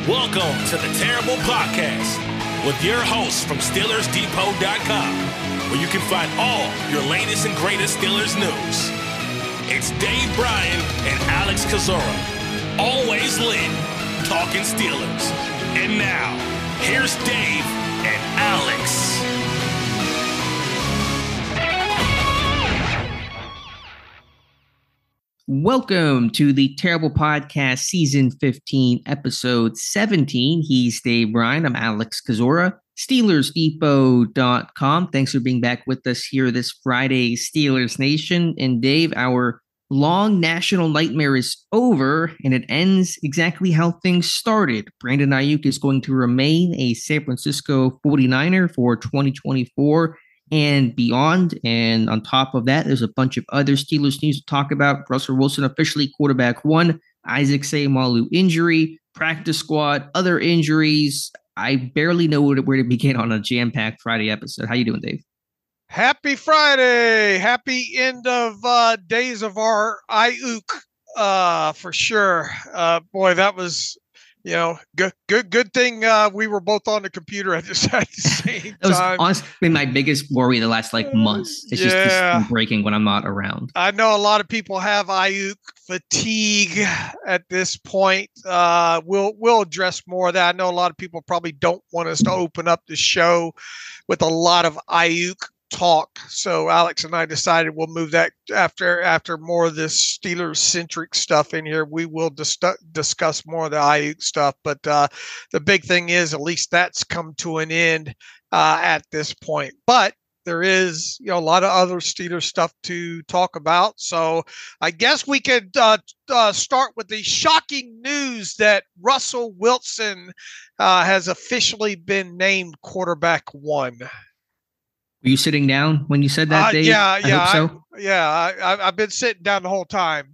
Welcome to the Terrible Podcast with your hosts from SteelersDepot.com, where you can find all your latest and greatest Steelers news. It's Dave Bryan and Alex Kozora, always lit, talking Steelers. And now, here's Dave and Alex. Welcome to the Terrible Podcast, Season 15, Episode 17. He's Dave Bryan. I'm Alex Kozora, SteelersDepot.com. Thanks for being back with us here this Friday, Steelers Nation. And Dave, our long national nightmare is over, and it ends exactly how things started. Brandon Aiyuk is going to remain a San Francisco 49er for 2024 and beyond. And on top of that, there's a bunch of other Steelers news to talk about. Russell Wilson officially quarterback one, Isaac Seumalo injury, practice squad, other injuries. I barely know where to begin on a jam-packed Friday episode. How you doing, Dave? Happy Friday. Happy end of days of our Aiyuk, for sure. Boy, that was, good thing we were both on the computer at the same time. That was honestly been my biggest worry the last months. It's just breaking when I'm not around. I know a lot of people have Aiyuk fatigue at this point. We'll address more of that. I know a lot of people probably don't want us to open up the show with a lot of Aiyuk talk. So Alex and I decided we'll move that after more of this Steelers-centric stuff in here. We will discuss more of the Aiyuk stuff. But the big thing is at least that's come to an end at this point. But there is, a lot of other Steelers stuff to talk about. So I guess we could start with the shocking news that Russell Wilson has officially been named quarterback one. Were you sitting down when you said that, Dave? Yeah. I hope so. I've been sitting down the whole time.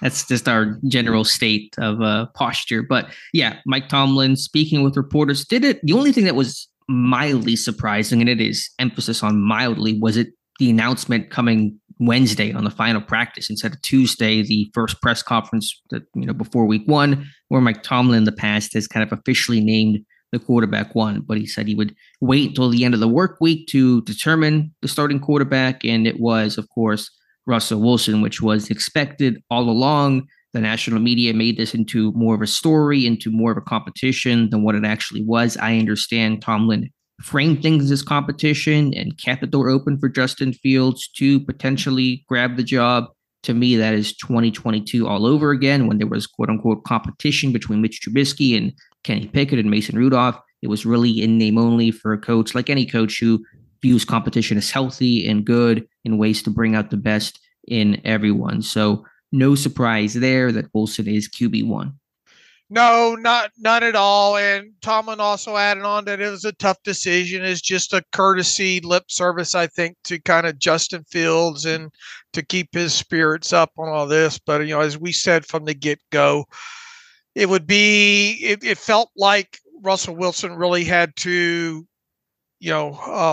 That's just our general state of posture. But yeah, Mike Tomlin, speaking with reporters, did it. The only thing that was mildly surprising, and it is emphasis on mildly, was it the announcement coming Wednesday on the final practice instead of Tuesday, the first press conference that, before week one, where Mike Tomlin in the past has kind of officially named the quarterback one, but he said he would wait until the end of the work week to determine the starting quarterback. And it was, of course, Russell Wilson, which was expected all along. The national media made this into more of a story, into more of a competition than what it actually was. I understand Tomlin framed things as competition and kept the door open for Justin Fields to potentially grab the job. To me, that is 2022 all over again, when there was quote unquote competition between Mitch Trubisky and Kenny Pickett and Mason Rudolph. It was really in name only for a coach, like any coach who views competition as healthy and good in ways to bring out the best in everyone. So no surprise there that Wilson is QB1. No, not at all. And Tomlin also added on that it was a tough decision. It's just a courtesy lip service, I think, to kind of Justin Fields and to keep his spirits up on all this. But, as we said from the get-go, it felt like Russell Wilson really had to,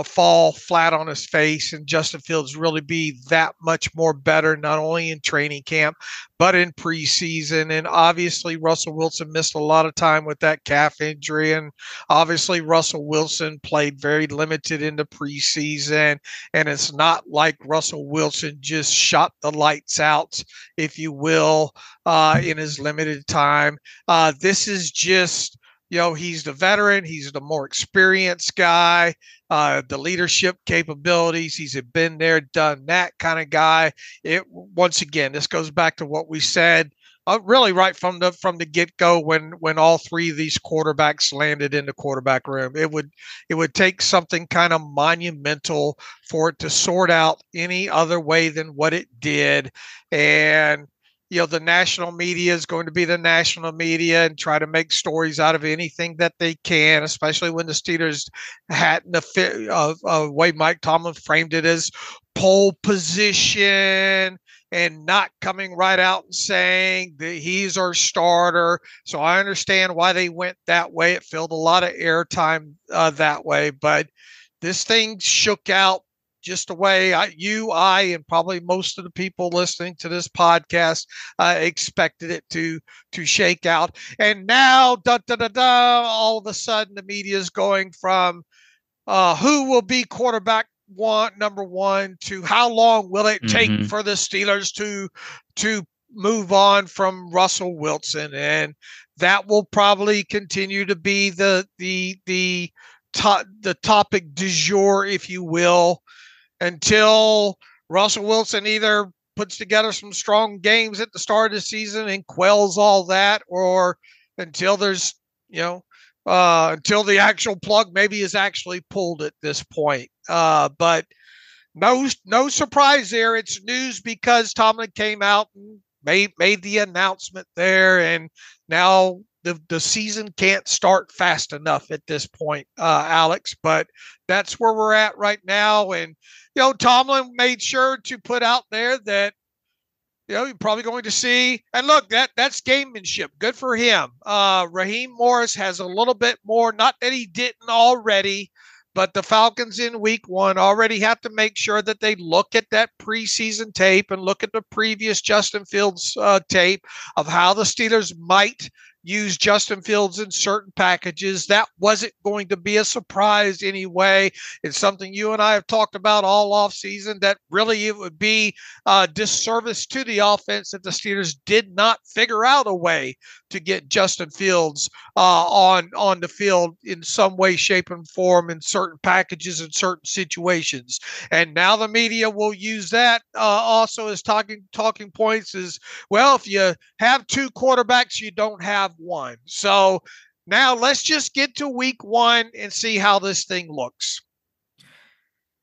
fall flat on his face, and Justin Fields really be that much more better, not only in training camp, but in preseason. And obviously Russell Wilson missed a lot of time with that calf injury. And obviously Russell Wilson played very limited in the preseason. And it's not like Russell Wilson just shot the lights out, if you will, in his limited time. This is just, he's the veteran. He's the more experienced guy, the leadership capabilities. He's been there, done that kind of guy. Once again, this goes back to what we said really right from the get-go when all three of these quarterbacks landed in the quarterback room. It would take something kind of monumental for it to sort out any other way than what it did. And the national media is going to be the national media and try to make stories out of anything that they can, especially when the Steelers had the way Mike Tomlin framed it as pole position and not coming right out and saying that he's our starter. So I understand why they went that way. It filled a lot of airtime that way, but this thing shook out just the way I, and probably most of the people listening to this podcast expected it to shake out. And now, all of a sudden, the media is going from who will be quarterback number one to how long will it take for the Steelers to move on from Russell Wilson, and that will probably continue to be the topic du jour, if you will, until Russell Wilson either puts together some strong games at the start of the season and quells all that, or until there's, until the actual plug maybe is actually pulled at this point. But no surprise there. It's news because Tomlin came out and made the announcement there, and now the season can't start fast enough at this point, Alex. But that's where we're at right now. And, Tomlin made sure to put out there that, you're probably going to see, and look, that's gamemanship. Good for him. Raheem Morris has a little bit more, not that he didn't already, but the Falcons in week one already have to make sure that they look at that preseason tape and look at the previous Justin Fields tape of how the Steelers might use Justin Fields in certain packages. That wasn't going to be a surprise anyway. It's something you and I have talked about all offseason, that really it would be a disservice to the offense that the Steelers did not figure out a way to get Justin Fields on the field in some way, shape, and form in certain packages in certain situations. And now the media will use that also as talking points is, well, if you have two quarterbacks, you don't have one. So now let's just get to week one and see how this thing looks.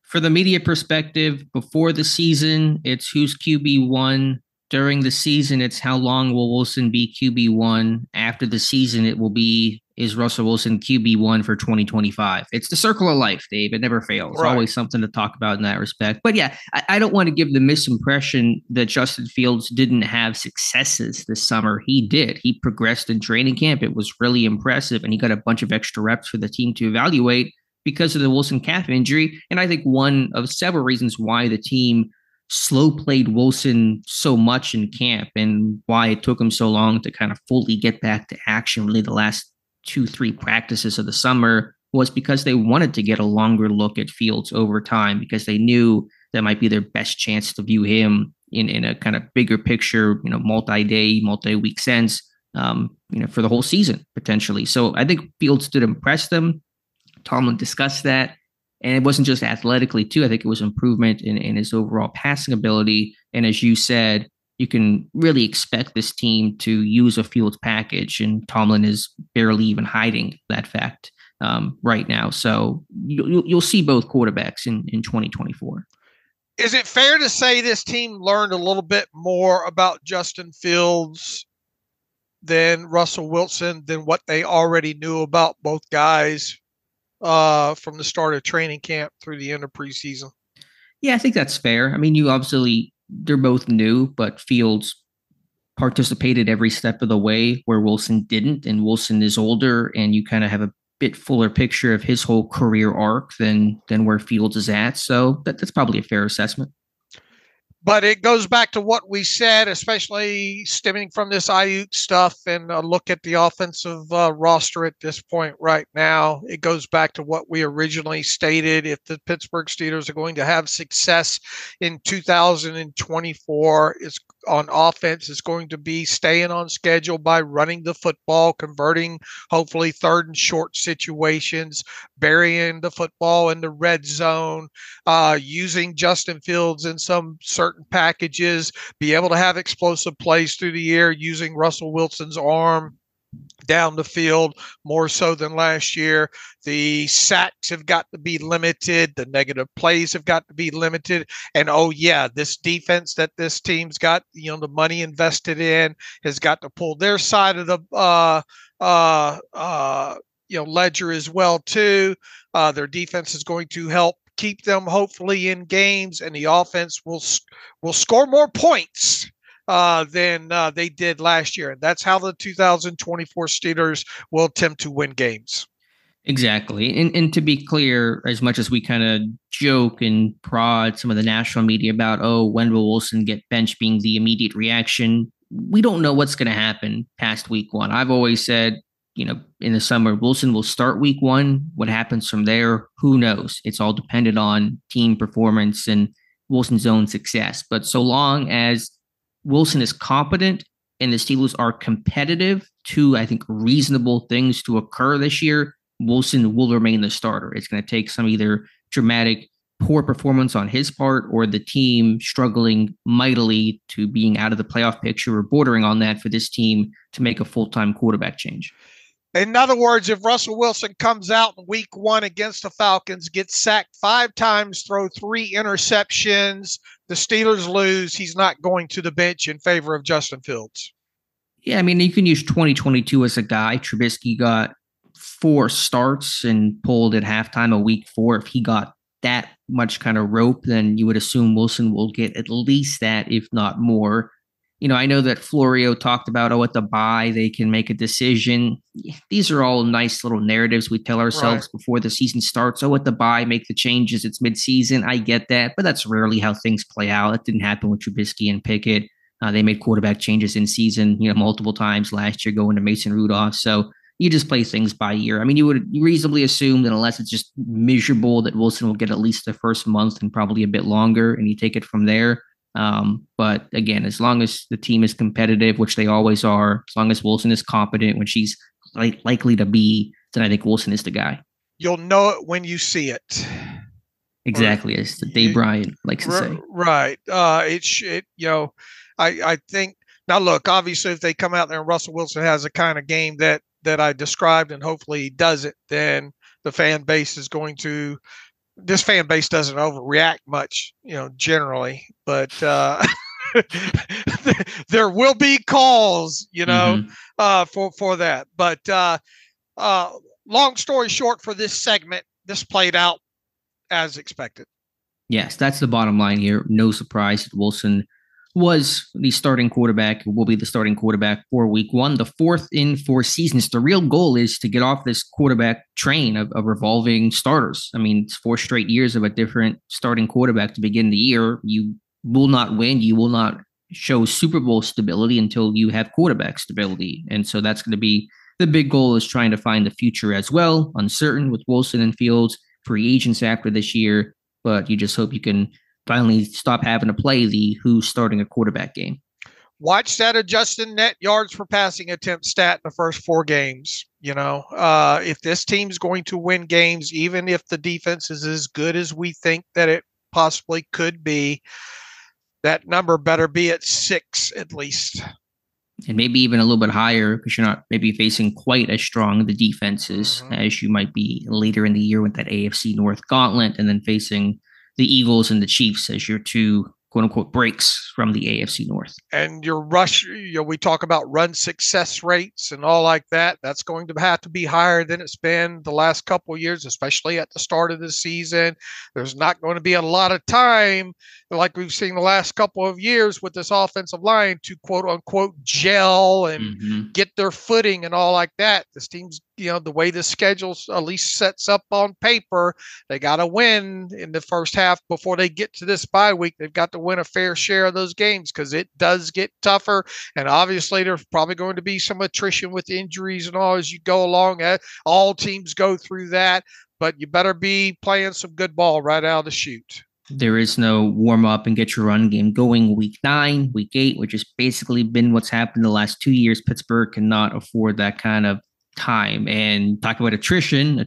For the media perspective, before the season, it's who's QB1. During the season, it's how long will Wilson be QB1. After the season, it will be, is Russell Wilson QB1 for 2025? It's the circle of life, Dave. It never fails. Right. Always something to talk about in that respect. But yeah, I don't want to give the misimpression that Justin Fields didn't have successes this summer. He did. He progressed in training camp. It was really impressive, and he got a bunch of extra reps for the team to evaluate because of the Wilson calf injury. And I think one of several reasons why the team slow played Wilson so much in camp and why it took him so long to kind of fully get back to action, really the last 2-3 practices of the summer, was because they wanted to get a longer look at Fields over time, because they knew that might be their best chance to view him in a kind of bigger picture, multi-day, multi-week sense, for the whole season potentially. So I think Fields did impress them. Tomlin discussed that. And it wasn't just athletically, too. I think it was improvement in his overall passing ability. And as you said, you can really expect this team to use a Fields package. And Tomlin is barely even hiding that fact right now. So you'll see both quarterbacks in 2024. Is it fair to say this team learned a little bit more about Justin Fields than Russell Wilson, than what they already knew about both guys from the start of training camp through the end of preseason? Yeah, I think that's fair. I mean, they're both new, but Fields participated every step of the way where Wilson didn't, and Wilson is older, and you kind of have a bit fuller picture of his whole career arc than where Fields is at. So that's probably a fair assessment. But it goes back to what we said, especially stemming from this Aiyuk stuff and a look at the offensive roster at this point right now. It goes back to what we originally stated. If the Pittsburgh Steelers are going to have success in 2024, it's on offense, it's going to be staying on schedule by running the football, converting hopefully third and short situations, burying the football in the red zone, using Justin Fields in some certain packages, be able to have explosive plays through the air using Russell Wilson's arm down the field more so than last year. The sacks have got to be limited. The negative plays have got to be limited. And this defense that this team's got, the money invested in, has got to pull their side of the ledger as well too. Their defense is going to help keep them hopefully in games, and the offense will score more points than they did last year. And that's how the 2024 Steelers will attempt to win games. Exactly. And to be clear, as much as we kind of joke and prod some of the national media about, oh, when will Wilson get benched being the immediate reaction, we don't know what's going to happen past week one. I've always said, in the summer, Wilson will start week one. What happens from there, who knows? It's all dependent on team performance and Wilson's own success. But so long as Wilson is competent and the Steelers are competitive, two, I think, reasonable things to occur this year, Wilson will remain the starter. It's going to take some either dramatic poor performance on his part or the team struggling mightily to being out of the playoff picture or bordering on that for this team to make a full-time quarterback change. In other words, if Russell Wilson comes out in week one against the Falcons, gets sacked 5 times, throw 3 interceptions, the Steelers lose, he's not going to the bench in favor of Justin Fields. Yeah, I mean, you can use 2022 as a guy. Trubisky got 4 starts and pulled at halftime of week 4. If he got that much kind of rope, then you would assume Wilson will get at least that, if not more. I know that Florio talked about, at the bye, they can make a decision. These are all nice little narratives we tell ourselves before the season starts. At the bye, make the changes. It's midseason. I get that, but that's rarely how things play out. It didn't happen with Trubisky and Pickett. They made quarterback changes in season, multiple times last year going to Mason Rudolph. So you just play things by ear. I mean, you would reasonably assume that unless it's just miserable, that Wilson will get at least the first month and probably a bit longer, and you take it from there. But again, as long as the team is competitive, which they always are, as long as Wilson is competent, when she's likely to be, then I think Wilson is the guy. You'll know it when you see it. Exactly, as Dave Bryant likes to say. Right. I think now. Look, obviously, if they come out there and Russell Wilson has a kind of game that I described, and hopefully he does it, then the fan base is going to. This fan base doesn't overreact much, generally, but there will be calls, for that. But long story short, for this segment, this played out as expected. Yes, that's the bottom line here. No surprise that Wilson was the starting quarterback, will be the starting quarterback for week one, the 4th in 4 seasons. The real goal is to get off this quarterback train of revolving starters. I mean, it's 4 straight years of a different starting quarterback to begin the year. You will not win. You will not show Super Bowl stability until you have quarterback stability. And so that's going to be the big goal, is trying to find the future as well. Uncertain with Wilson and Fields, free agents after this year, but you just hope you can finally stop having to play the who's starting a quarterback game. Watch that adjusted net yards per passing attempt stat in the first 4 games. If this team's going to win games, even if the defense is as good as we think that it possibly could be, that number better be at 6 at least. And maybe even a little bit higher, because you're not maybe facing quite as strong the defenses as you might be later in the year with that AFC North gauntlet, and then facing the Eagles and the Chiefs as your 2 quote unquote breaks from the AFC North. And your rush, we talk about run success rates and all like that. That's going to have to be higher than it's been the last couple of years, especially at the start of the season. There's not going to be a lot of time, like we've seen the last couple of years with this offensive line, to quote unquote gel and get their footing and all like that. This team's, the way the schedule at least sets up on paper, they got to win in the first half before they get to this bye week. They've got to win a fair share of those games, because it does get tougher. And obviously there's probably going to be some attrition with injuries and all as you go along. All teams go through that, but you better be playing some good ball right out of the chute. There is no warm up and get your run game going week 9, week 8, which has basically been what's happened the last 2 years. Pittsburgh cannot afford that kind of time. And talk about attrition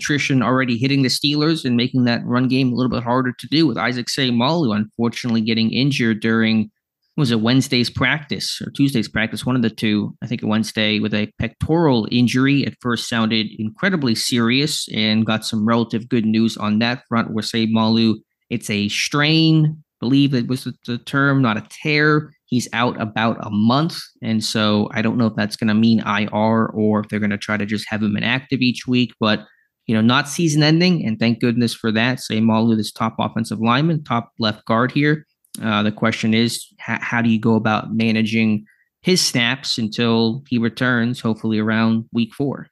already hitting the Steelers and making that run game a little bit harder to do, with Isaac Seumalo unfortunately getting injured during, was it Wednesday's practice or Tuesday's practice, one of the two, I think Wednesday, with a pectoral injury. At first sounded incredibly serious, and got some relative good news on that front, where Seumalo, it's a strain, I believe it was the term, not a tear. He's out about a month. And so I don't know if that's going to mean IR or if they're going to try to just have him inactive each week, but not season ending. And thank goodness for that. Seumalo, this top offensive lineman, top left guard here. The question is, how do you go about managing his snaps until he returns, hopefully around week 4?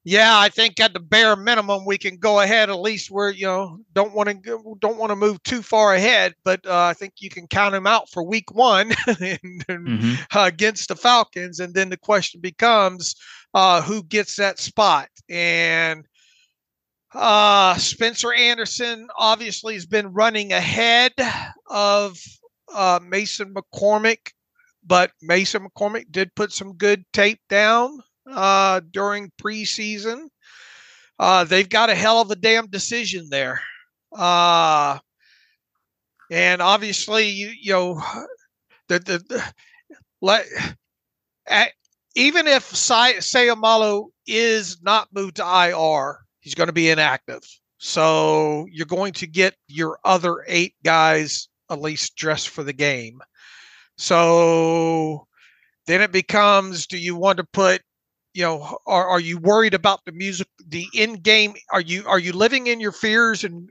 Yeah, I think at the bare minimum we can go ahead. At least we're don't want to move too far ahead, but I think you can count him out for week one against the Falcons, and then the question becomes who gets that spot. And Spencer Anderson obviously has been running ahead of Mason McCormick, but Mason McCormick did put some good tape down during preseason. They've got a hell of a damn decision there. And obviously, even if Seumalo is not moved to IR, he's going to be inactive. So you're going to get your other 8 guys at least dressed for the game. So then it becomes, do you want to put, are you worried about the music, the in-game? Are you living in your fears and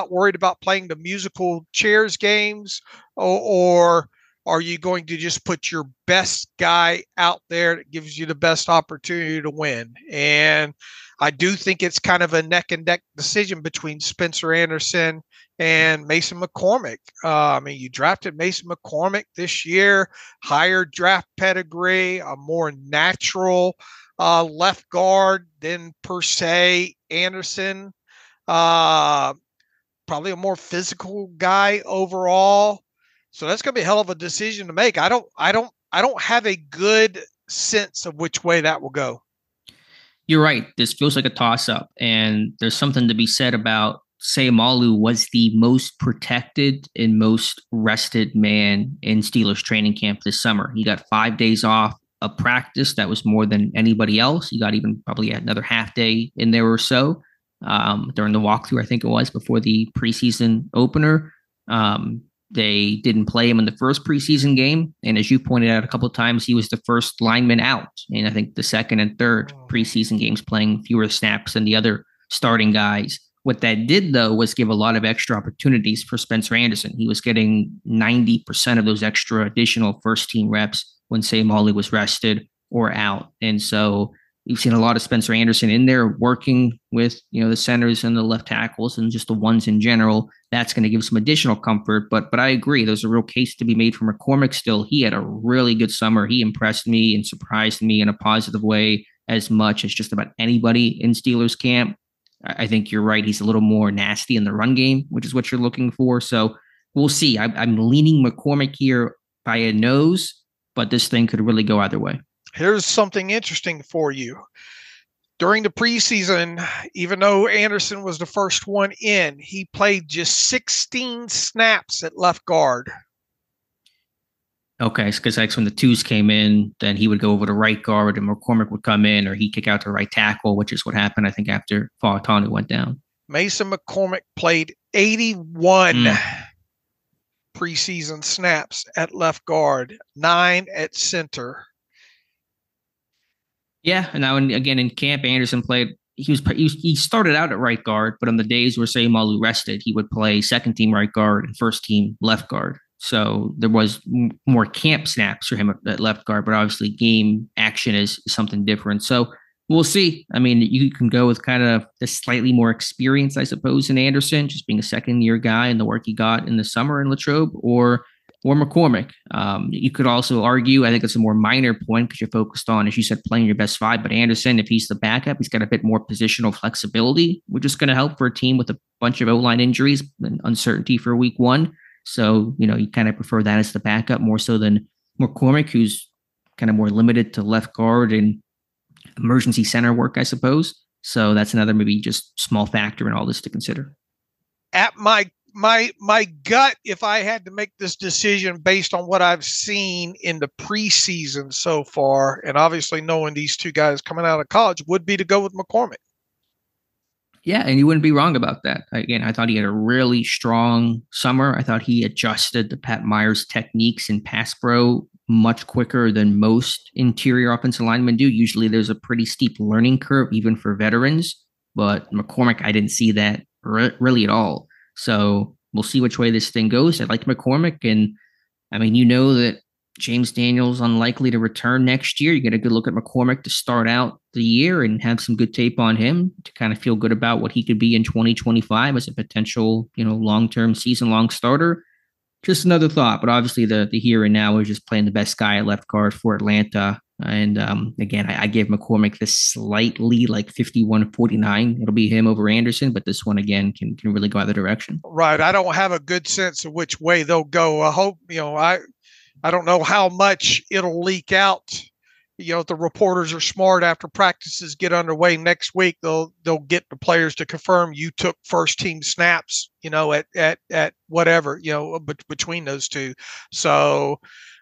worried about playing the musical chairs games, or are you going to just put your best guy out there that gives you the best opportunity to win? And I do think it's kind of a neck and neck decision between Spencer Anderson and Mason McCormick. You drafted Mason McCormick this year, higher draft pedigree, a more natural left guard than per se Anderson. Probably a more physical guy overall. So that's going to be a hell of a decision to make. I don't have a good sense of which way that will go. You're right. This feels like a toss-up, and there's something to be said about Seumalo was the most protected and most rested man in Steelers training camp this summer. He got 5 days off of practice. That was more than anybody else. He got even probably another half day in there or so during the walkthrough, I think it was, before the preseason opener. They didn't play him in the first preseason game. And as you pointed out a couple of times, he was the first lineman out. And I think the second and third preseason games playing fewer snaps than the other starting guys. What that did, though, was give a lot of extra opportunities for Spencer Anderson. He was getting 90% of those extra additional first-team reps when Seumalo was rested or out. And so you've seen a lot of Spencer Anderson in there working with, the centers and the left tackles and just the ones in general. That's going to give some additional comfort. But I agree, there's a real case to be made for McCormick still. He had a really good summer. He impressed me and surprised me in a positive way as much as just about anybody in Steelers camp. I think you're right. He's a little more nasty in the run game, which is what you're looking for. So we'll see. I'm leaning McCormick here by a nose, but this thing could really go either way. Here's something interesting for you. During the preseason, even though Anderson was the first one in, he played just 16 snaps at left guard. Okay, because like when the twos came in, then he would go over to right guard and McCormick would come in, or he'd kick out to right tackle, which is what happened, I think, after Fautanu went down. Mason McCormick played 81 preseason snaps at left guard, 9 at center. Yeah, and now again in camp, Anderson played. He started out at right guard, but on the days where Seumalo rested, he would play second team right guard and first team left guard. So there was more camp snaps for him at left guard, but obviously game action is something different. So we'll see. I mean, you can go with kind of the slightly more experience, I suppose, in Anderson, just being a second-year guy and the work he got in the summer in Latrobe, or McCormick. You could also argue, I think it's a more minor point because you're focused on, as you said, playing your best 5. But Anderson, if he's the backup, he's got a bit more positional flexibility, which is going to help for a team with a bunch of O-line injuries and uncertainty for week 1. So, you kind of prefer that as the backup more so than McCormick, who's kind of more limited to left guard and emergency center work, I suppose. So that's another maybe just small factor in all this to consider. At my gut, if I had to make this decision based on what I've seen in the preseason so far, and obviously knowing these two guys coming out of college, would be to go with McCormick. Yeah, and you wouldn't be wrong about that. Again, I thought he had a really strong summer. I thought he adjusted to Pat Myers' techniques in pass pro much quicker than most interior offensive linemen do. Usually there's a pretty steep learning curve, even for veterans. But McCormick, I didn't see that really at all. So we'll see which way this thing goes. I like McCormick. And I mean, that James Daniels unlikely to return next year. You get a good look at McCormick to start out the year and have some good tape on him to kind of feel good about what he could be in 2025 as a potential, long-term season-long starter. Just another thought, but obviously the here and now is just playing the best guy at left guard for Atlanta. And again, I gave McCormick this slightly like 51-49. It'll be him over Anderson, but this one again can really go either direction. Right. I don't have a good sense of which way they'll go. I hope, I don't know how much it'll leak out. If the reporters are smart, after practices get underway next week, they'll get the players to confirm you took first team snaps, at whatever, between those two. So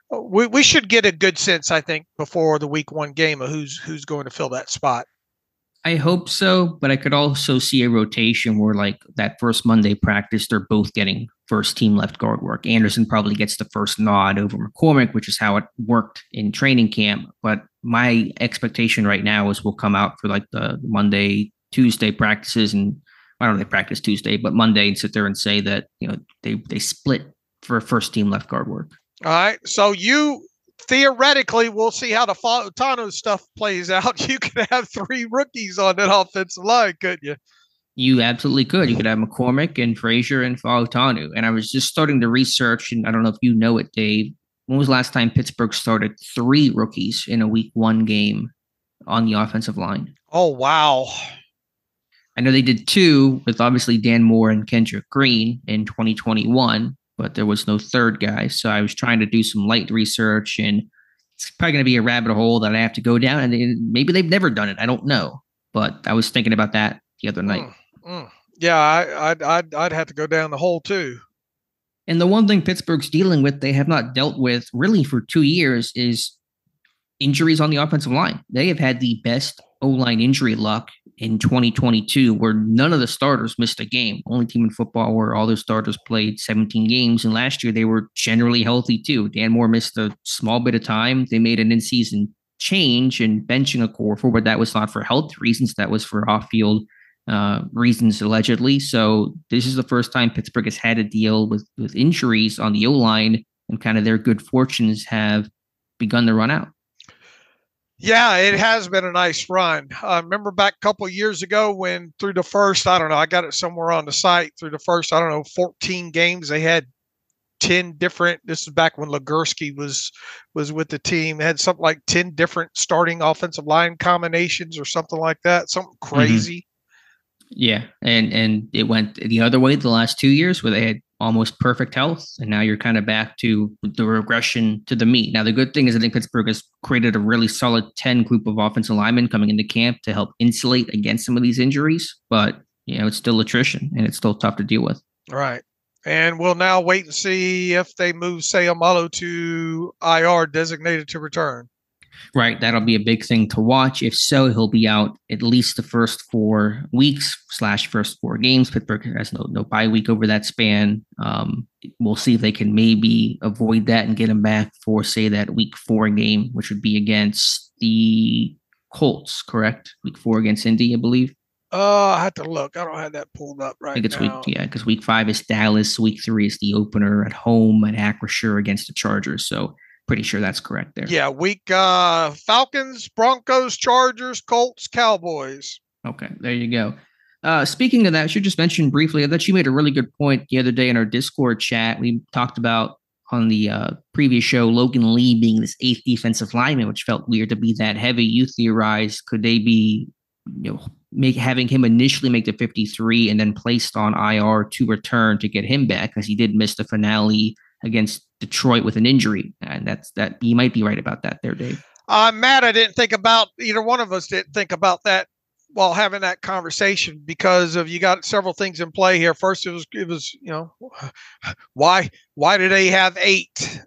we should get a good sense, I think, before the week 1 game of who's going to fill that spot. I hope so, but I could also see a rotation where, like, that first Monday practice, they're both getting first team left guard work. Anderson probably gets the first nod over McCormick, which is how it worked in training camp. But my expectation right now is we'll come out for like the Monday, Tuesday practices, and I don't know if they practice Tuesday, but Monday, and sit there and say that, they split for first team left guard work. All right. So theoretically, we'll see how the Fautano stuff plays out. You could have 3 rookies on that offensive line, couldn't you? You absolutely could. You could have McCormick and Frazier and Fautanu. And I was just starting to research, and I don't know if you know it, Dave. When was the last time Pittsburgh started 3 rookies in a week 1 game on the offensive line? Oh, wow. I know they did 2 with obviously Dan Moore and Kendrick Green in 2021. But there was no third guy. So I was trying to do some light research, and it's probably going to be a rabbit hole that I have to go down. And maybe they've never done it. I don't know. But I was thinking about that the other night. Yeah, I'd have to go down the hole too. And the one thing Pittsburgh's dealing with, they have not dealt with really for 2 years, is injuries on the offensive line. They have had the best O-line injury luck in 2022, where none of the starters missed a game. Only team in football where all their starters played 17 games. And last year they were generally healthy too. Dan Moore missed a small bit of time. They made an in-season change in benching a core forward. That was not for health reasons. That was for off-field reasons, allegedly. So this is the first time Pittsburgh has had to deal with injuries on the O-line, and kind of their good fortunes have begun to run out. Yeah, it has been a nice run. Remember back a couple of years ago when through the first, I don't know, I got it somewhere on the site, through the first, 14 games, they had 10 different, this is back when Legursky was with the team, had something like 10 different starting offensive line combinations or something like that, something crazy. Yeah, and it went the other way the last 2 years where they had almost perfect health, and now you're kind of back to the regression to the mean. Now, the good thing is I think Pittsburgh has created a really solid 10 group of offensive linemen coming into camp to help insulate against some of these injuries, but it's still attrition, and it's still tough to deal with. Right. And we'll now wait and see if they move Seumalo to IR, designated to return. Right. That'll be a big thing to watch. If so, he'll be out at least the first 4 weeks / first 4 games. Pittsburgh has no bye week over that span. We'll see if they can maybe avoid that and get him back for, say, that week 4 game, which would be against the Colts, correct? Week 4 against Indy, I believe. I have to look. I don't have that pulled up right now. I think it's because week 5 is Dallas. Week 3 is the opener at home at Acrisure against the Chargers. So pretty sure that's correct there. Yeah, week Falcons, Broncos, Chargers, Colts, Cowboys. Okay, there you go. Speaking of that, I should just mention briefly that you made a really good point the other day in our Discord chat. We talked about on the previous show Logan Lee being this 8th defensive lineman, which felt weird to be that heavy. You theorized, could they be having him initially make the 53 and then placed on IR to return to get him back, because he did miss the finale against Detroit with an injury, and that you might be right about that there, Dave. Matt, I didn't think about, either one of us didn't think about that while having that conversation, because of, you got several things in play here. First, it was why do they have 8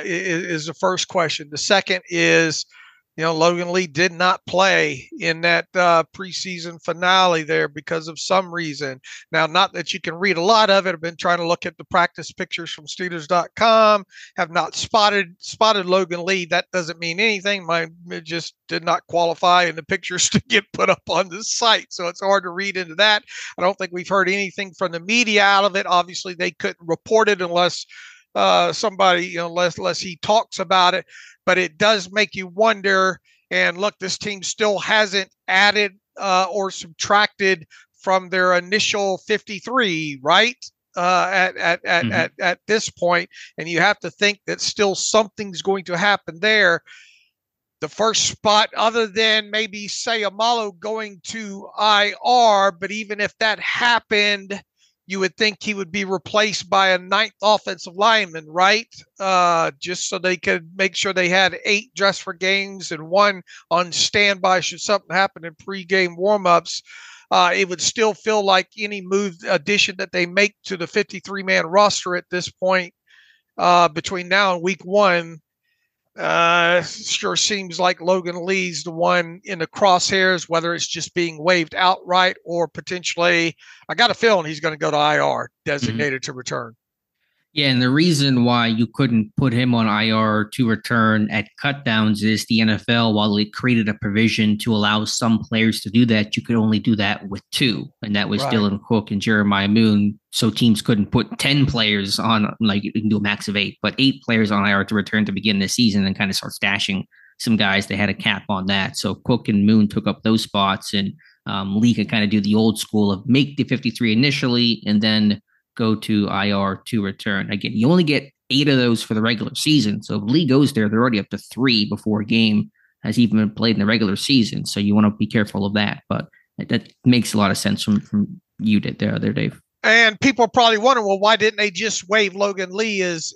is the first question. The second is, Logan Lee did not play in that preseason finale there because of some reason. Now, not that you can read a lot of it. I've been trying to look at the practice pictures from Steelers.com. Have not spotted Logan Lee. That doesn't mean anything. It just did not qualify in the pictures to get put up on the site. So it's hard to read into that. I don't think we've heard anything from the media out of it. Obviously, they couldn't report it unless somebody, unless he talks about it. But it does make you wonder And look, this team still hasn't added or subtracted from their initial 53, right? At this point, and you have to think that still something's going to happen there. The first spot, other than maybe Seumalo going to IR, but even if that happened, you would think he would be replaced by a 9th offensive lineman, right? Just so they could make sure they had 8 dressed for games and 1 on standby should something happen in pregame warmups. It would still feel like any addition that they make to the 53-man roster at this point between now and week 1 sure seems like Logan Lee's the one in the crosshairs, whether it's just being waived outright or potentially, I got a feeling he's going to go to IR, designated to return. Yeah, and the reason why you couldn't put him on IR to return at cutdowns is the NFL, while it created a provision to allow some players to do that, you could only do that with 2, and that was Dylan Cook and Jeremiah Moon. So teams couldn't put 10 players on, like you can do a max of 8, but 8 players on IR to return to begin the season and kind of start stashing some guys. They had a cap on that. So Cook and Moon took up those spots, and Lee could kind of do the old school of make the 53 initially and then go to IR to return. Again, you only get 8 of those for the regular season. So if Lee goes there, they're already up to 3 before a game has even been played in the regular season. So you want to be careful of that. But that makes a lot of sense from you did there, Dave. And people are probably wondering, well, why didn't they just waive Logan Lee as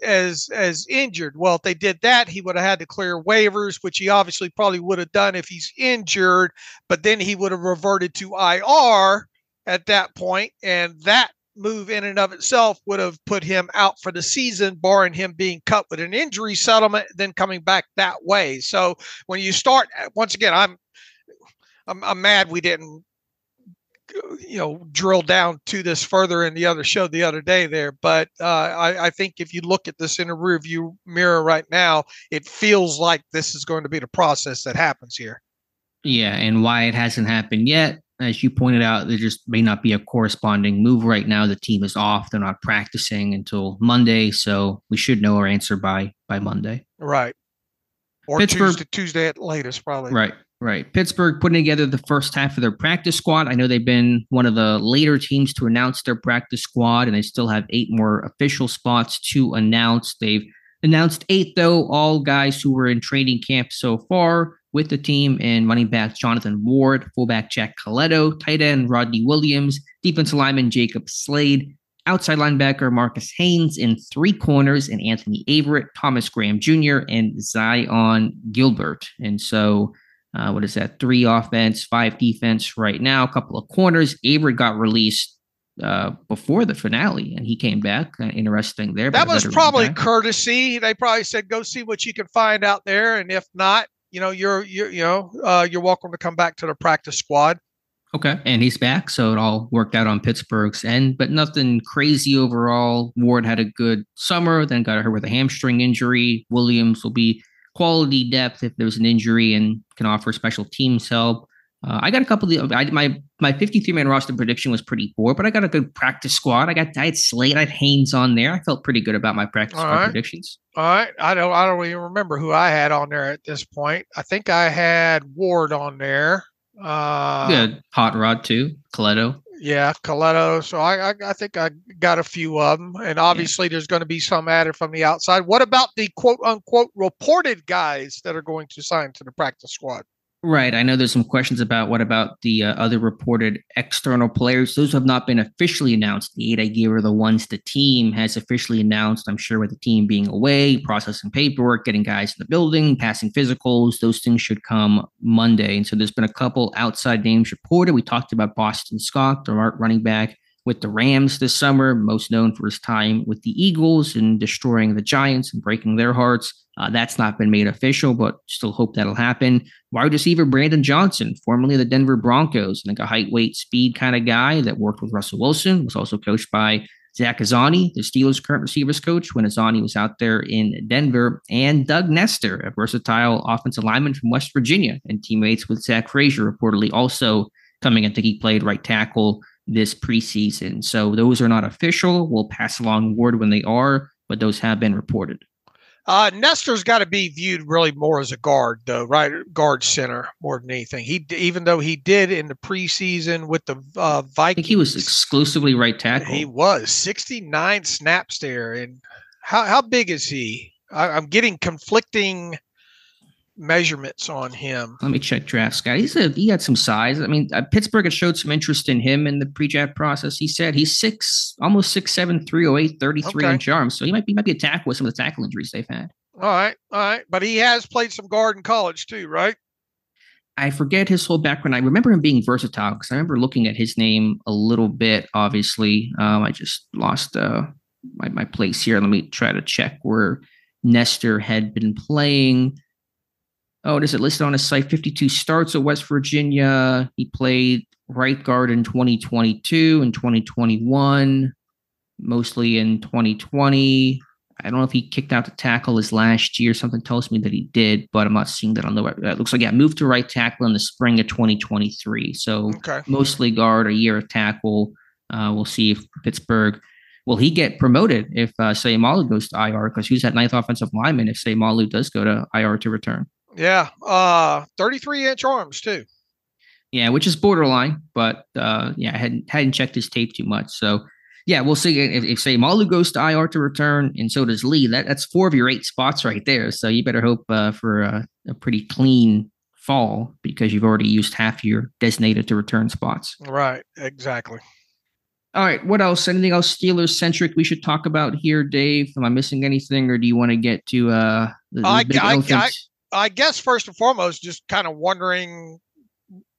injured? Well, if they did that, he would have had to clear waivers, which he obviously probably would have done if he's injured. But then he would have reverted to IR at that point, and that move in and of itself would have put him out for the season, barring him being cut with an injury settlement, then coming back that way. So when you start, once again, I'm mad we didn't, drill down to this further in the other show the other day there. But I think if you look at this in a rearview mirror right now, it feels like this is going to be the process that happens here. Yeah, and why it hasn't happened yet, as you pointed out, there just may not be a corresponding move right now. The team is off. They're not practicing until Monday, so we should know our answer by Monday. Right. Or Tuesday at latest, probably. Right. Pittsburgh putting together the first half of their practice squad. I know they've been one of the later teams to announce their practice squad, and they still have 8 more official spots to announce. They've announced 8, though, all guys who were in training camp so far with the team, and running back Jonathan Ward, fullback Jack Coletto, tight end Rodney Williams, defensive lineman Jacob Slade, outside linebacker Marcus Haynes, in 3 corners, and Anthony Averett, Thomas Graham Jr., and Zion Gilbert. And so, 3 offense, 5 defense right now, a couple of corners. Averett got released before the finale, and he came back. Interesting there. That was probably courtesy. They probably said, go see what you can find out there, and if not, you're welcome to come back to the practice squad. Okay, and he's back, so it all worked out on Pittsburgh's end, but nothing crazy overall. Ward had a good summer, then got hurt with a hamstring injury. Williams will be quality depth if there's an injury and can offer special teams help. I got a couple of my 53-man roster prediction was pretty poor, but I got a good practice squad. I had Slade, I had Haynes on there. I felt pretty good about my practice squad predictions. All right. I don't even remember who I had on there at this point. I think I had Ward on there. Good. Hot Rod too. Coletto. Yeah, Coletto. So I think I got a few of them. And obviously there's going to be some added from the outside. What about the quote unquote reported guys that are going to sign to the practice squad? Right. I know there's some questions about what about the other reported external players. Those have not been officially announced. The 8 I gave are the ones the team has officially announced. I'm sure with the team being away, processing paperwork, getting guys in the building, passing physicals, those things should come Monday. And so there's been a couple outside names reported. We talked about Boston Scott, the running back with the Rams this summer, most known for his time with the Eagles and destroying the Giants and breaking their hearts. That's not been made official, but still hope that'll happen. Wide receiver Brandon Johnson, formerly of the Denver Broncos, like a height, weight, speed kind of guy that worked with Russell Wilson, was also coached by Zach Azzani, the Steelers' current receivers coach when Azzani was out there in Denver, and Doug Nestor, a versatile offensive lineman from West Virginia and teammates with Zach Frazier, reportedly also coming. I think he played right tackle this preseason. So those are not official. We'll pass along word when they are, but those have been reported. Nestor's got to be viewed really more as a guard, though, right? Guard center more than anything. Even though he did in the preseason with the Vikings, I think he was exclusively right tackle. He was 69 snaps there. And how big is he? I'm getting conflicting measurements on him. Let me check draft scout. He had some size. I mean, Pittsburgh had showed some interest in him in the pre-draft process. He said he's almost 6'7", 308, 33-inch arms. So he might be a tackle with some of the tackle injuries they've had. All right. But he has played some guard in college too, right? I forget his whole background. I remember him being versatile because I remember looking at his name a little bit. Obviously, I just lost my place here. Let me try to check where Nestor had been playing. Oh, does it listed on his site? 52 starts at West Virginia. He played right guard in 2022 and 2021, mostly in 2020. I don't know if he kicked out to tackle his last year. Something tells me that he did, but I'm not seeing that on the web. It looks like, moved to right tackle in the spring of 2023. So mostly guard, a year of tackle. We'll see if Pittsburgh, will he get promoted if Seumalo goes to IR, because he's that ninth offensive lineman if Seumalo does go to IR to return. Yeah, 33-inch arms too. Yeah, which is borderline, but I hadn't checked his tape too much. So yeah, we'll see if Seumalo goes to IR to return, and so does Lee. That's 4 of your 8 spots right there. So you better hope for a pretty clean fall, because you've already used half your designated to return spots. Right, exactly. All right, what else? Anything else Steelers centric we should talk about here, Dave? Am I missing anything, or do you want to get to the big elephant? I guess first and foremost, just kind of wondering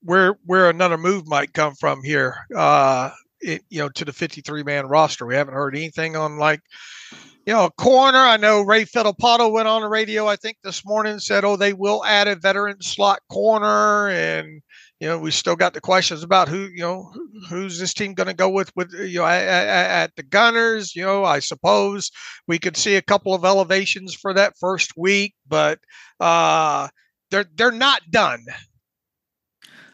where another move might come from here, to the 53-man roster. We haven't heard anything on a corner. I know Ray Fittlepato went on the radio, I think this morning, said, they will add a veteran slot corner. And, we still got the questions about who's this team going to go with at the Gunners. I suppose we could see a couple of elevations for that first week, but they're not done.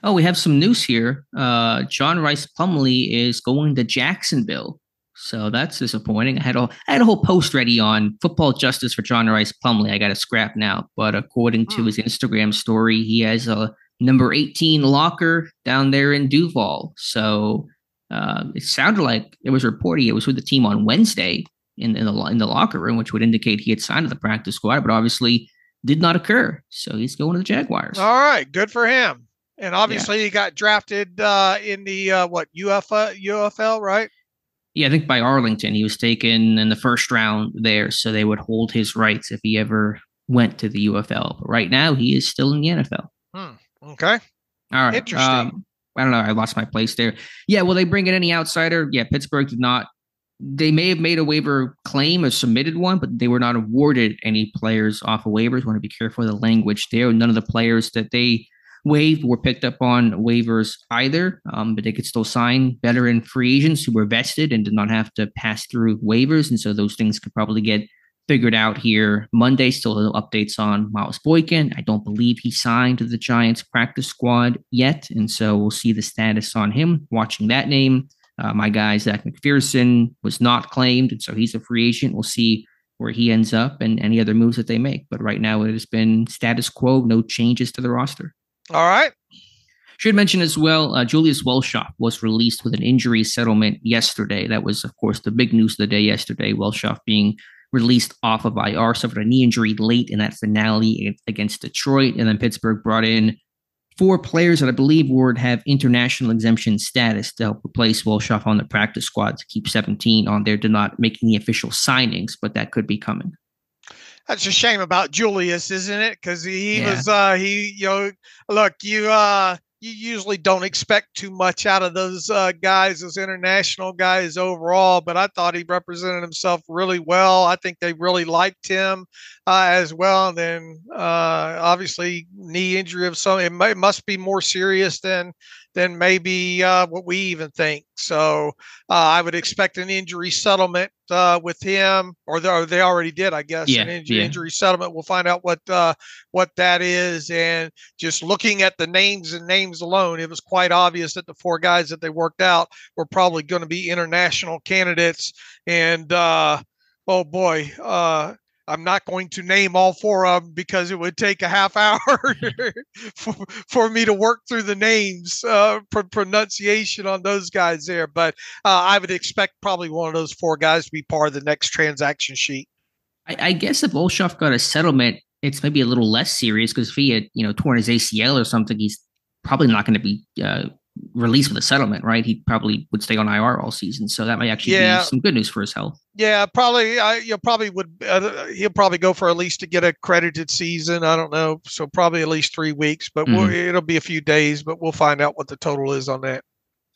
Oh, we have some news here. John Rice Plumlee is going to Jacksonville. So that's disappointing. I had a whole post ready on football justice for John Rice Plumlee. I got to scrap now. But according to his Instagram story, he has a number 18 locker down there in Duval. So it sounded like it was reported it was with the team on Wednesday in the locker room, which would indicate he had signed to the practice squad, but obviously did not occur. So he's going to the Jaguars. All right, good for him. And obviously he got drafted in the UFL, right? Yeah, I think by Arlington. He was taken in the first round there, so they would hold his rights if he ever went to the UFL. But right now, he is still in the NFL. Okay. All right. Interesting. I don't know. I lost my place there. Yeah, will they bring in any outsider? Yeah, Pittsburgh did not. They may have made a waiver claim or submitted one, but they were not awarded any players off of waivers. Want to be careful of the language there. None of the players that they waived were picked up on waivers either, but they could still sign veteran free agents who were vested and did not have to pass through waivers. And so those things could probably get figured out here Monday. Still no updates on Miles Boykin. I don't believe he signed to the Giants practice squad yet. And so we'll see the status on him. Watching that name, my guy, Zach McPherson, was not claimed. And so he's a free agent. We'll see where he ends up and any other moves that they make. But right now it has been status quo, no changes to the roster. All right. Should mention as well, Julius Welshoff was released with an injury settlement yesterday. That was, of course, the big news of the day yesterday. Welshoff being released off of IR, suffered a knee injury late in that finale against Detroit. And then Pittsburgh brought in 4 players that I believe would have international exemption status to help replace Welshoff on the practice squad to keep 17 on there. Did not make any official signings, but that could be coming. That's a shame about Julius, isn't it? Because he was, you usually don't expect too much out of those guys, those international guys overall, but I thought he represented himself really well. I think they really liked him as well. And then obviously knee injury of some, it must be more serious than maybe what we even think. So I would expect an injury settlement with him, or they already did, I guess. Yeah, an injury settlement. We'll find out what that is. And just looking at the names alone, it was quite obvious that the 4 guys that they worked out were probably going to be international candidates. And oh boy, I'm not going to name all four of them because it would take a half hour for me to work through the names, pronunciation on those guys there. But I would expect probably one of those four guys to be part of the next transaction sheet. I guess if Olshoff got a settlement, it's maybe a little less serious because if he had, torn his ACL or something, he's probably not going to be released with a settlement, right? He probably would stay on IR all season. So that might actually be some good news for his health. Yeah, probably. He'll probably go for at least to get a accredited season. I don't know. So probably at least 3 weeks, but it'll be a few days, but we'll find out what the total is on that.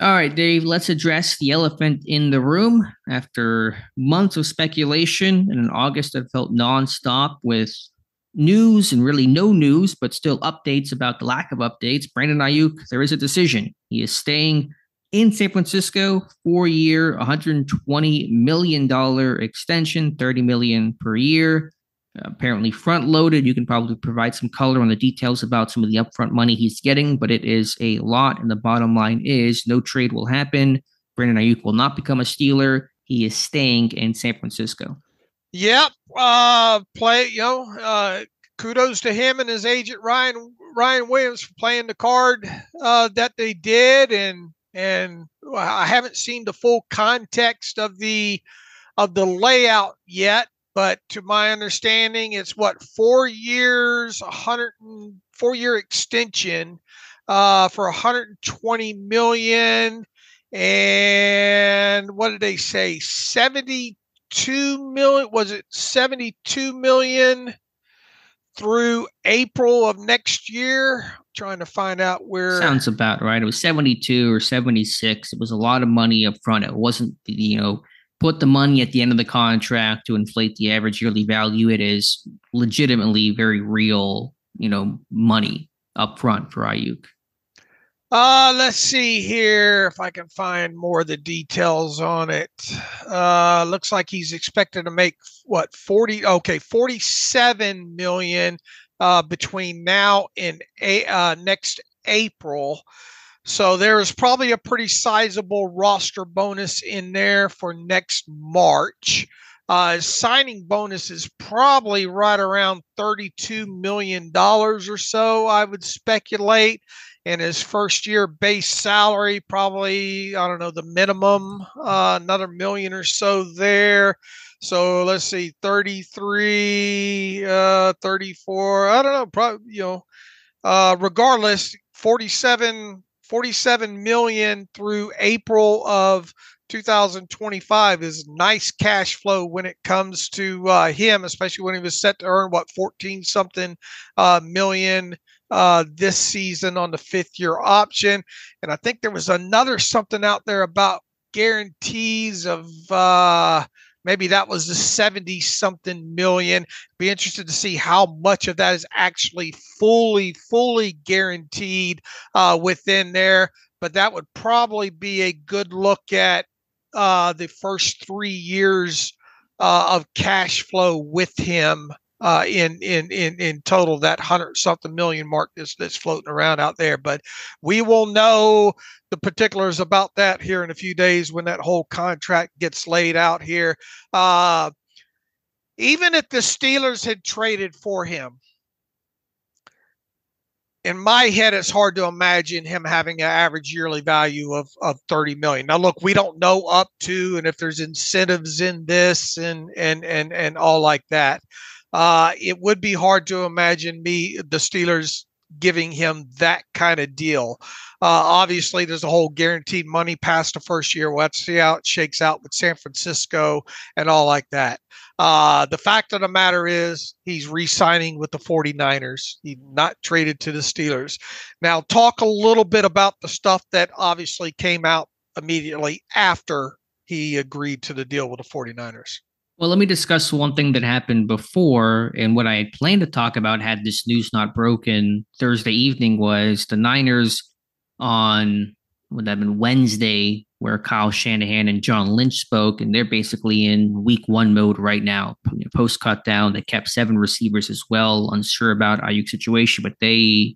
All right, Dave, let's address the elephant in the room. After months of speculation and in August that felt nonstop with news and really no news, but still updates about the lack of updates, Brandon Aiyuk, there is a decision. He is staying in San Francisco, 4-year, $120 million extension, $30 million per year. Apparently front loaded. You can probably provide some color on the details about some of the upfront money he's getting, but it is a lot. And the bottom line is no trade will happen. Brandon Aiyuk will not become a Steeler. He is staying in San Francisco. Yep. Kudos to him and his agent Ryan Williams for playing the card that they did, and I haven't seen the full context of the layout yet, but to my understanding, it's 4 years, 4-year extension for $120 million, and what did they say? 72 million? Was it 72 million through April of next year? I'm trying to find out where. Sounds about right. It was 72 or 76. It was a lot of money up front. It wasn't, put the money at the end of the contract to inflate the average yearly value. It is legitimately very real, money up front for Aiyuk. Let's see here if I can find more of the details on it. Looks like he's expected to make 47 million between now and next April. So there is probably a pretty sizable roster bonus in there for next March. Signing bonus is probably right around $32 million or so, I would speculate. And his first year base salary, probably, I don't know, the minimum, another million or so there. So let's see, 33, 34, I don't know, probably, regardless, 47 million through April of 2025 is nice cash flow when it comes to him, especially when he was set to earn 14 something million this season on the 5th-year option. And I think there was another something out there about guarantees of maybe that was the 70 something million. Be interested to see how much of that is actually fully guaranteed within there. But that would probably be a good look at the first 3 years of cash flow with him in total, that 100-something million mark that's floating around out there. But we will know the particulars about that here in a few days when that whole contract gets laid out here. Even if the Steelers had traded for him, in my head, it's hard to imagine him having an average yearly value of $30 million. Now, look, we don't know up to, and if there's incentives in this and all like that. It would be hard to imagine the Steelers giving him that kind of deal. Obviously, there's a whole guaranteed money past the first year. We'll have to see how it shakes out with San Francisco and all like that. The fact of the matter is he's re-signing with the 49ers. He's not traded to the Steelers. Now, talk a little bit about the stuff that obviously came out immediately after he agreed to the deal with the 49ers. Well, let me discuss one thing that happened before, and what I had planned to talk about had this news not broken Thursday evening was the Niners on, would that have been Wednesday, where Kyle Shanahan and John Lynch spoke, and they're basically in week 1 mode right now. Post cut down, they kept 7 receivers as well, unsure about Aiyuk's situation, but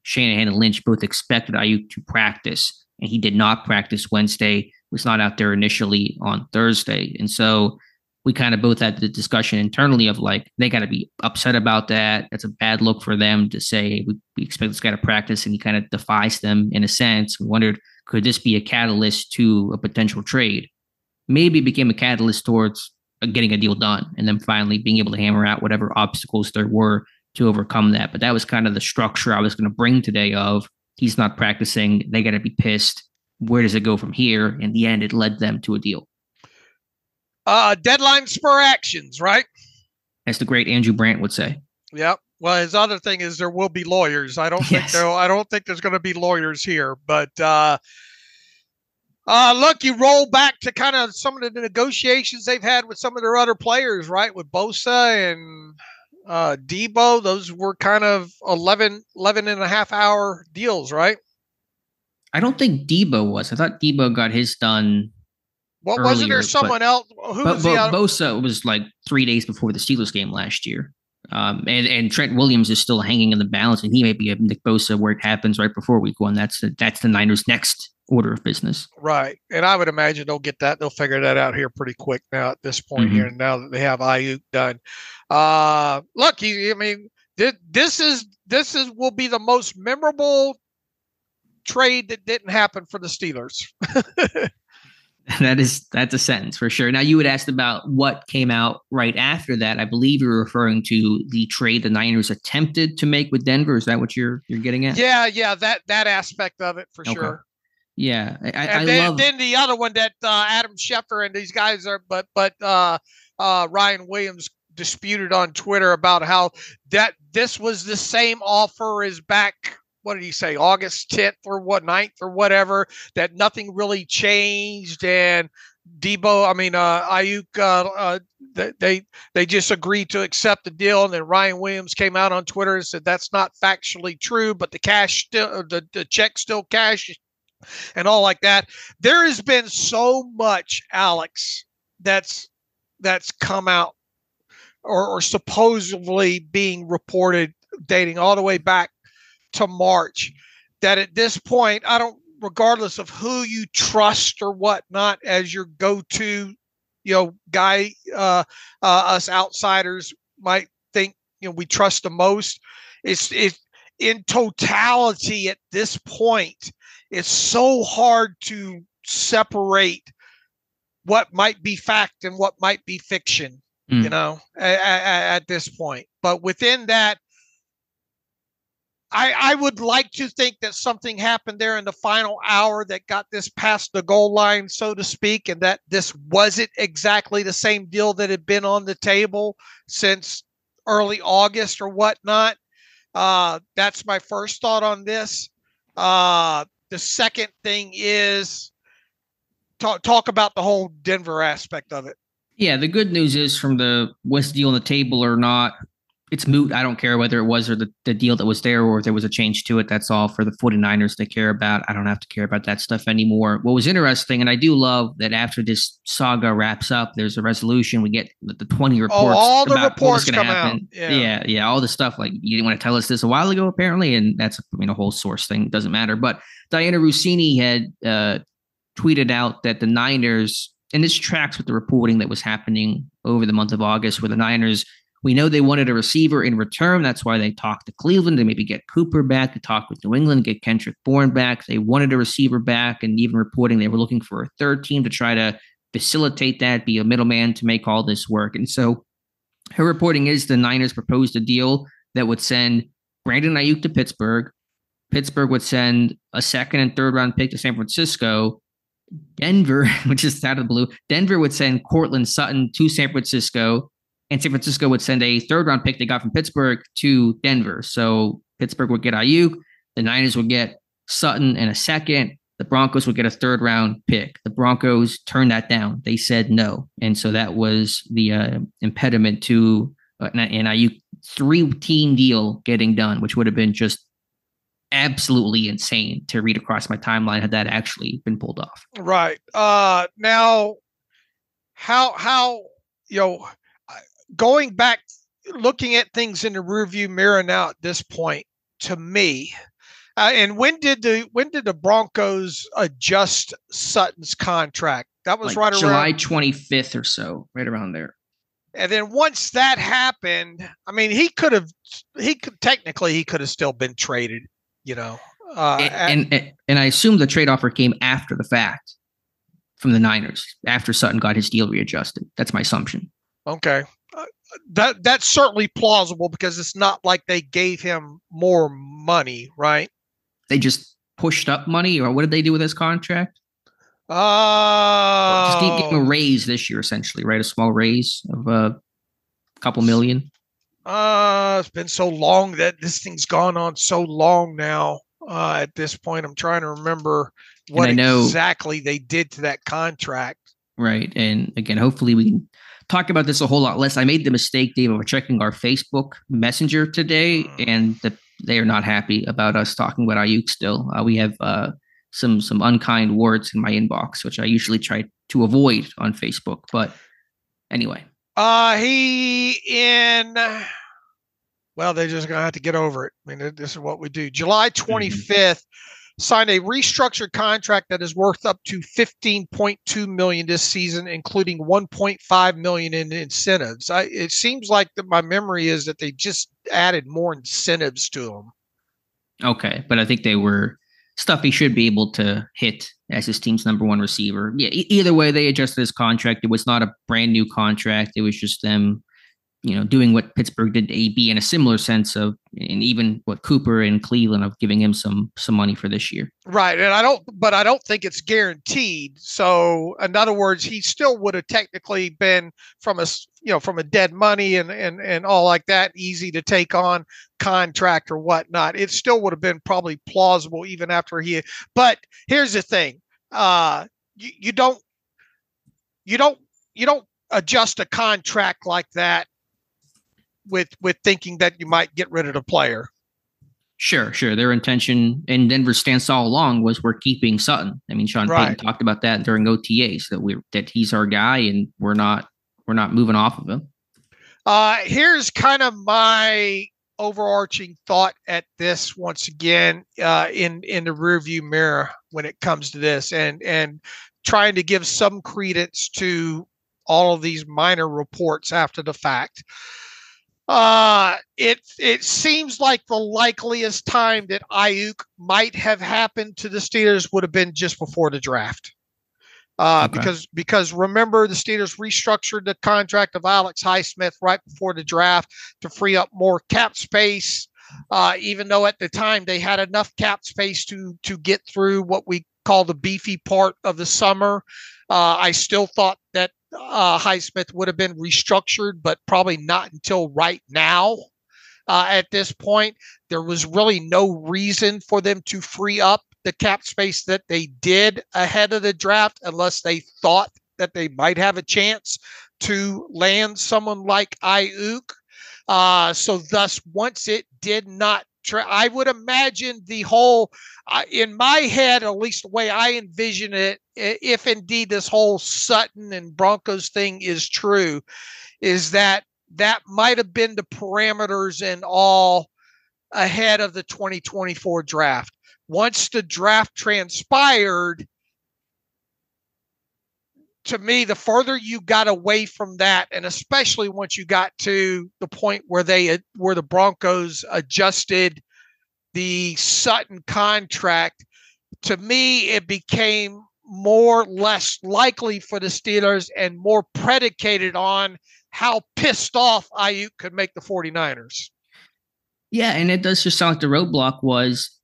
Shanahan and Lynch both expected Aiyuk to practice, and he did not practice Wednesday, was not out there initially on Thursday. And so we kind of both had the discussion internally of like, they got to be upset about that. That's a bad look for them to say, we expect this guy to practice, and he kind of defies them in a sense. We wondered, could this be a catalyst to a potential trade? Maybe it became a catalyst towards getting a deal done and then finally being able to hammer out whatever obstacles there were to overcome that. But that was kind of the structure I was going to bring today of, he's not practicing, they got to be pissed. Where does it go from here? In the end, it led them to a deal. Deadline spur actions, right? As the great Andrew Brandt would say. Yep. Well, his other thing is there will be lawyers. I don't think there's going to be lawyers here, but look, you roll back to kind of some of the negotiations they've had with some of their other players, right? With Bosa and Debo, those were kind of 11 and a half hour deals, right? I don't think Debo was. I thought Debo got his done. What earlier, wasn't there someone else? Who was the other? Bosa was like 3 days before the Steelers game last year. And Trent Williams is still hanging in the balance, and he may be a Nick Bosa where it happens right before week one. That's the Niners' next order of business. Right. And I would imagine they'll get that. They'll figure that out here pretty quick now at this point here, now that they have Aiyuk done. Look, this will be the most memorable trade that didn't happen for the Steelers. That's a sentence for sure. Now, you had asked about what came out right after that. I believe you're referring to the trade the Niners attempted to make with Denver. Is that what you're getting at? Yeah, that aspect of it for sure. Yeah, then the other one that Adam Schefter and these guys are, but Ryan Williams disputed on Twitter about how that this was the same offer as back. What did he say? August 10th or 9th or whatever, that nothing really changed. And Aiyuk, they just agreed to accept the deal. And then Ryan Williams came out on Twitter and said, that's not factually true, but the check still cash and all like that. There has been so much, Alex, that's come out or supposedly being reported dating all the way back to March, that at this point, regardless of who you trust or whatnot as your go-to, guy, us outsiders might think, we trust the most. It's in totality at this point, it's so hard to separate what might be fact and what might be fiction, at this point. But within that, I would like to think that something happened there in the final hour that got this past the goal line, so to speak, and that this wasn't exactly the same deal that had been on the table since early August or whatnot. That's my first thought on this. The second thing is talk about the whole Denver aspect of it. Yeah, the good news is, from the West deal on the table or not, it's moot. I don't care whether it was or the deal that was there or if there was a change to it. That's all for the 49ers to care about. I don't have to care about that stuff anymore. What was interesting, and I do love that after this saga wraps up, there's a resolution. We get the 20 reports. All the reports come out. Yeah. All the stuff like, you didn't want to tell us this a while ago, apparently, and that's a whole source thing. It doesn't matter. But Diana Rossini had tweeted out that the Niners, and this tracks with the reporting that was happening over the month of August, where the Niners, we know they wanted a receiver in return. That's why they talked to Cleveland to maybe get Cooper back, to talk with New England, get Kendrick Bourne back. They wanted a receiver back, and even reporting they were looking for a third team to try to facilitate that, be a middleman to make all this work. And so her reporting is the Niners proposed a deal that would send Brandon Aiyuk to Pittsburgh. Pittsburgh would send a second and third round pick to San Francisco. Denver, which is out of the blue, Denver would send Cortland Sutton to San Francisco. And San Francisco would send a third round pick they got from Pittsburgh to Denver. So Pittsburgh would get Aiyuk. The Niners would get Sutton and a second. The Broncos would get a third round pick. The Broncos turned that down. They said no. And so that was the impediment to an Aiyuk 3-team deal getting done, which would have been just absolutely insane to read across my timeline had that actually been pulled off. Right. Now, how going back, looking at things in the rearview mirror now at this point, to me, and when did the Broncos adjust Sutton's contract? That was like right July around 25th or so, right around there. And then once that happened, I mean, he could have still been traded, you know. And I assume the trade offer came after the fact from the Niners, after Sutton got his deal readjusted. That's my assumption. Okay. That's certainly plausible because it's not like they gave him more money, right? They just pushed up money, or what did they do with his contract? Just gave him a raise this year, essentially, right? A small raise of a couple million. It's been so long that this thing's gone on so long now. At this point, I'm trying to remember what exactly they did to that contract. Right. And again, hopefully we can talk about this a whole lot less. I made the mistake, Dave, of checking our Facebook Messenger today, and they are not happy about us talking about Aiyuk still. We have some unkind words in my inbox, which I usually try to avoid on Facebook. But anyway. Well, they're just going to have to get over it. I mean, this is what we do. July 25th, signed a restructured contract that is worth up to $15.2 million this season, including $1.5 million in incentives. It seems like my memory is that they just added more incentives to him. Okay, but I think they were stuff he should be able to hit as his team's number one receiver. Yeah, either way, they adjusted his contract. It was not a brand new contract. It was just them, doing what Pittsburgh did to AB in a similar sense of, and even what Cooper and Cleveland of giving him some money for this year. Right. And I don't think it's guaranteed. So in other words, he still would have technically been from a dead money and all like that, easy to take on contract or whatnot. It still would have been probably plausible even after but here's the thing. You don't adjust a contract like that with thinking that you might get rid of the player. Sure. Their intention in Denver's stance all along was we're keeping Sutton. I mean, Sean Payton talked about that during OTAs that he's our guy and we're not moving off of him. Here's kind of my overarching thought at this once again in the rearview mirror when it comes to this and trying to give some credence to all of these minor reports after the fact. It seems like the likeliest time that Aiyuk might have happened to the Steelers would have been just before the draft. Because remember, the Steelers restructured the contract of Alex Highsmith right before the draft to free up more cap space. Even though at the time they had enough cap space to get through what we call the beefy part of the summer. I still thought that Highsmith would have been restructured, but probably not until right now. At this point, there was really no reason for them to free up the cap space that they did ahead of the draft, unless they thought that they might have a chance to land someone like Aiyuk. So thus, once it did not, I would imagine the whole, in my head, at least the way I envision it, if indeed this whole Sutton and Broncos thing is true, is that might have been the parameters and all ahead of the 2024 draft. Once the draft transpired, to me, the further you got away from that, and especially once you got to the point where the Broncos adjusted the Sutton contract, to me, it became more less likely for the Steelers and more predicated on how pissed off Aiyuk could make the 49ers. Yeah, and it does just sound like the roadblock was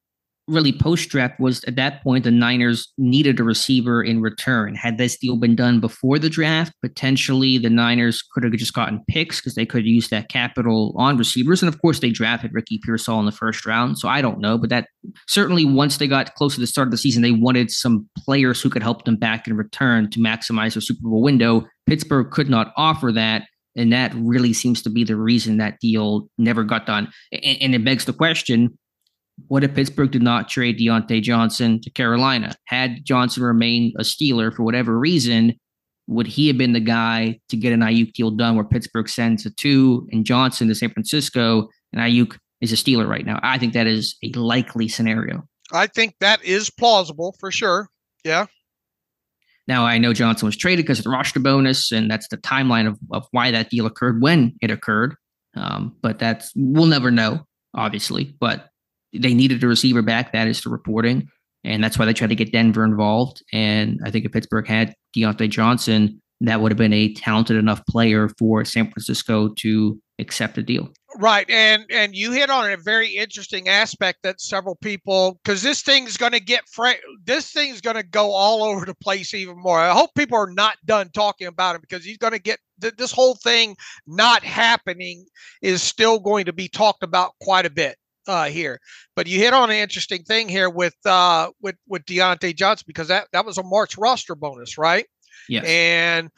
really post-draft was at that point the Niners needed a receiver in return. Had this deal been done before the draft, potentially the Niners could have just gotten picks because they could use that capital on receivers. And of course, they drafted Ricky Pearsall in the first round. So I don't know, but that certainly once they got close to the start of the season, they wanted some players who could help them back in return to maximize their Super Bowl window. Pittsburgh could not offer that. And that really seems to be the reason that deal never got done. And it begs the question, what if Pittsburgh did not trade Deontay Johnson to Carolina? Had Johnson remained a Steeler for whatever reason, would he have been the guy to get an Aiyuk deal done where Pittsburgh sends a 2 and Johnson to San Francisco and Aiyuk is a Steeler right now? I think that is a likely scenario. I think that is plausible for sure. Yeah. Now, I know Johnson was traded because of the roster bonus, and that's the timeline of why that deal occurred when it occurred. But we'll never know, obviously. But they needed a receiver back. That is the reporting. And that's why they tried to get Denver involved. And I think if Pittsburgh had Deontay Johnson, that would have been a talented enough player for San Francisco to accept a deal. Right. And you hit on a very interesting aspect that several people, because this thing's going to go all over the place even more. I hope people are not done talking about him, because he's going to get this whole thing not happening is still going to be talked about quite a bit here. But you hit on an interesting thing here with Deontay Johnson, because that was a March roster bonus, right? Yes. And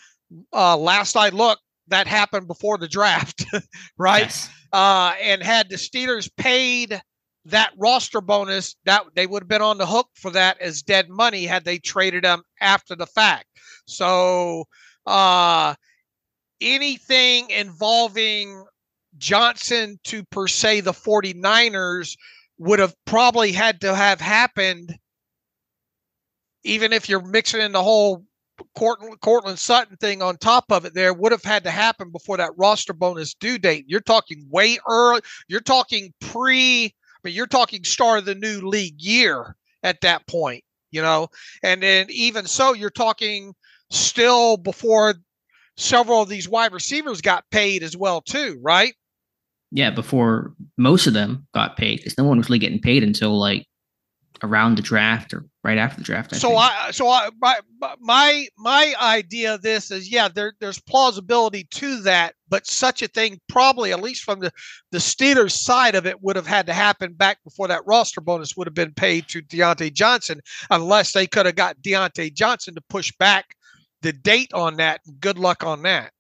last I looked, that happened before the draft, right? Yes. And had the Steelers paid that roster bonus, that they would have been on the hook for that as dead money had they traded them after the fact. So anything involving Johnson to per se the 49ers would have probably had to have happened, even if you're mixing in the whole Cortland Sutton thing on top of it, there would have had to happen before that roster bonus due date. You're talking way early. You're talking you're talking start of the new league year at that point, and then even so, you're talking still before several of these wide receivers got paid as well too, right? Yeah, before most of them got paid, because no one was really getting paid until like around the draft or right after the draft. My idea of this is, there's plausibility to that, but such a thing probably, at least from the Steelers side of it, would have had to happen back before that roster bonus would have been paid to Deontay Johnson, unless they could have got Deontay Johnson to push back the date on that. Good luck on that.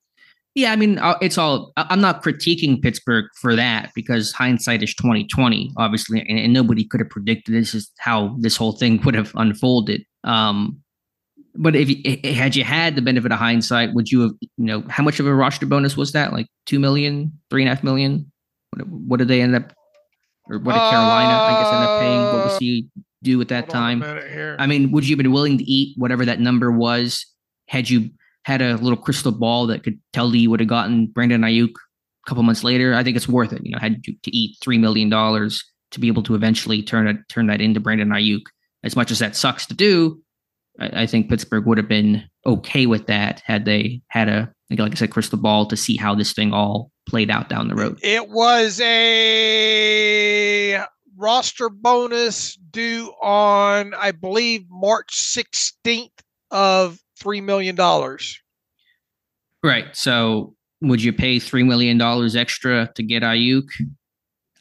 Yeah, I mean, I'm not critiquing Pittsburgh for that, because hindsight is 2020, obviously, and nobody could have predicted this is how this whole thing would have unfolded. But had you had the benefit of hindsight, would you have, how much of a roster bonus was that? Like $2 million, $3.5 million? What did they end up, or what did Carolina, I guess, end up paying? What was he do at that time? I mean, would you have been willing to eat whatever that number was had you had a little crystal ball that could tell you would have gotten Brandon Aiyuk a couple months later? I think it's worth it. Had to eat $3 million to be able to eventually turn that into Brandon Aiyuk. As much as that sucks to do, I think Pittsburgh would have been okay with that had they had like I said, crystal ball to see how this thing all played out down the road. It was a roster bonus due on, I believe, March 16th of $3 million. Right. So would you pay $3 million extra to get Aiyuk?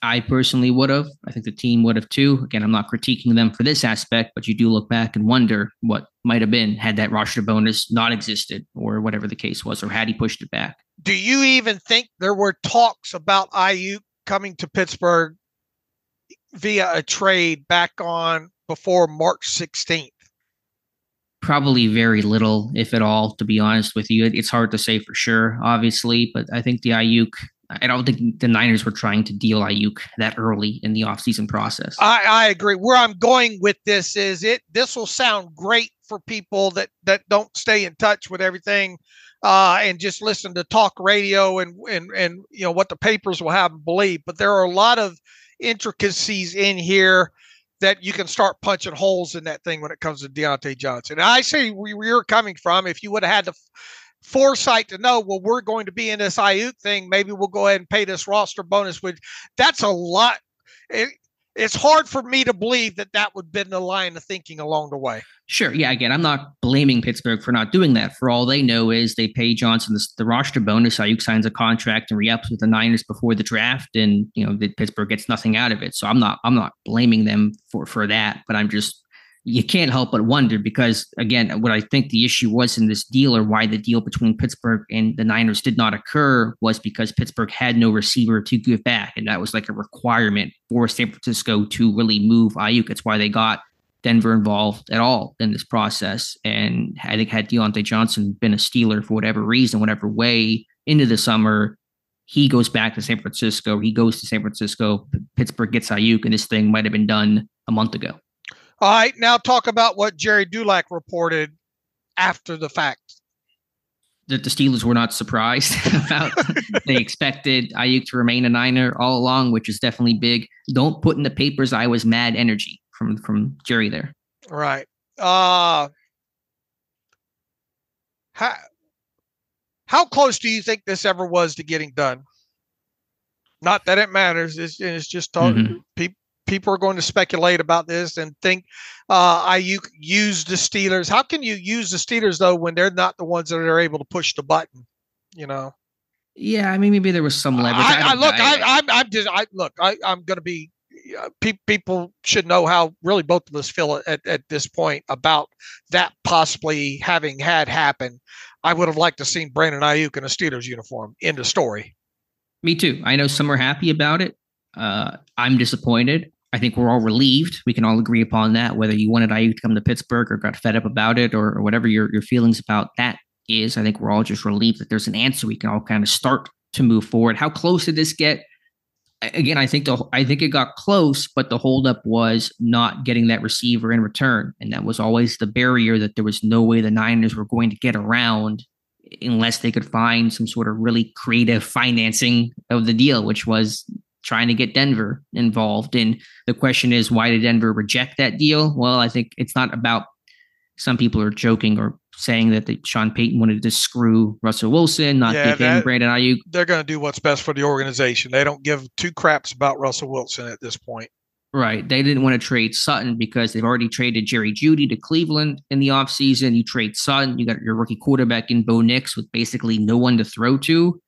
I personally would have. I think the team would have too. Again, I'm not critiquing them for this aspect, but you do look back and wonder what might have been had that roster bonus not existed, or whatever the case was, or had he pushed it back. Do you even think there were talks about Aiyuk coming to Pittsburgh via a trade back on before March 16th? Probably very little, if at all, to be honest with you. It's hard to say for sure, obviously, but I think the Aiyuk, I don't think the Niners were trying to deal Aiyuk that early in the offseason process. I agree. Where I'm going with this is this will sound great for people that don't stay in touch with everything and just listen to talk radio and what the papers will have them believe. But there are a lot of intricacies in here that you can start punching holes in that thing when it comes to Deontay Johnson. And I see where you're coming from. If you would have had the foresight to know, well, we're going to be in this Aiyuk thing, maybe we'll go ahead and pay this roster bonus, which that's a lot. It's hard for me to believe that would have been the line of thinking along the way. Sure. Yeah. Again, I'm not blaming Pittsburgh for not doing that. For all they know is they pay Johnson the roster bonus. Aiyuk signs a contract and re-ups with the Niners before the draft, and Pittsburgh gets nothing out of it. So I'm not blaming them for that. But you can't help but wonder, because again, what I think the issue was in this deal, or why the deal between Pittsburgh and the Niners did not occur, was because Pittsburgh had no receiver to give back, and that was like a requirement for San Francisco to really move Aiyuk. It's why they got Denver involved at all in this process. And I think had Deontay Johnson been a Steeler for whatever reason, whatever way into the summer, he goes back to San Francisco, Pittsburgh gets Aiyuk, and this thing might have been done a month ago. All right, now talk about what Jerry Dulac reported after the fact. That the Steelers were not surprised about. They expected Aiyuk to remain a Niner all along, which is definitely big. Don't put in the papers I was mad energy from Jerry there. Right. How close do you think this ever was to getting done? Not that it matters. It's just people are going to speculate about this and think Aiyuk used the Steelers. How can you use the Steelers though when they're not the ones that are able to push the button? You know. Yeah, I mean, maybe there was some leverage. I'm going to be. People should know how really both of us feel at this point about that possibly having had happen. I would have liked to seen Brandon Aiyuk in a Steelers uniform. End of story. Me too. I know some are happy about it. I'm disappointed. I think we're all relieved. We can all agree upon that, whether you wanted Aiyuk to come to Pittsburgh or got fed up about it or whatever your feelings about that is. I think we're all just relieved that there's an answer. We can all kind of start to move forward. How close did this get? Again, I think it got close, but the holdup was not getting that receiver in return. And that was always the barrier, that there was no way the Niners were going to get around unless they could find some sort of really creative financing of the deal, which was trying to get Denver involved. And the question is, why did Denver reject that deal? Well, I think it's not about, some people are joking or saying that Sean Payton wanted to screw Russell Wilson, not give him Brandon Aiyuk. They're going to do what's best for the organization. They don't give two craps about Russell Wilson at this point. Right. They didn't want to trade Sutton because they've already traded Jerry Jeudy to Cleveland in the offseason. You trade Sutton, you got your rookie quarterback in Bo Nix with basically no one to throw to.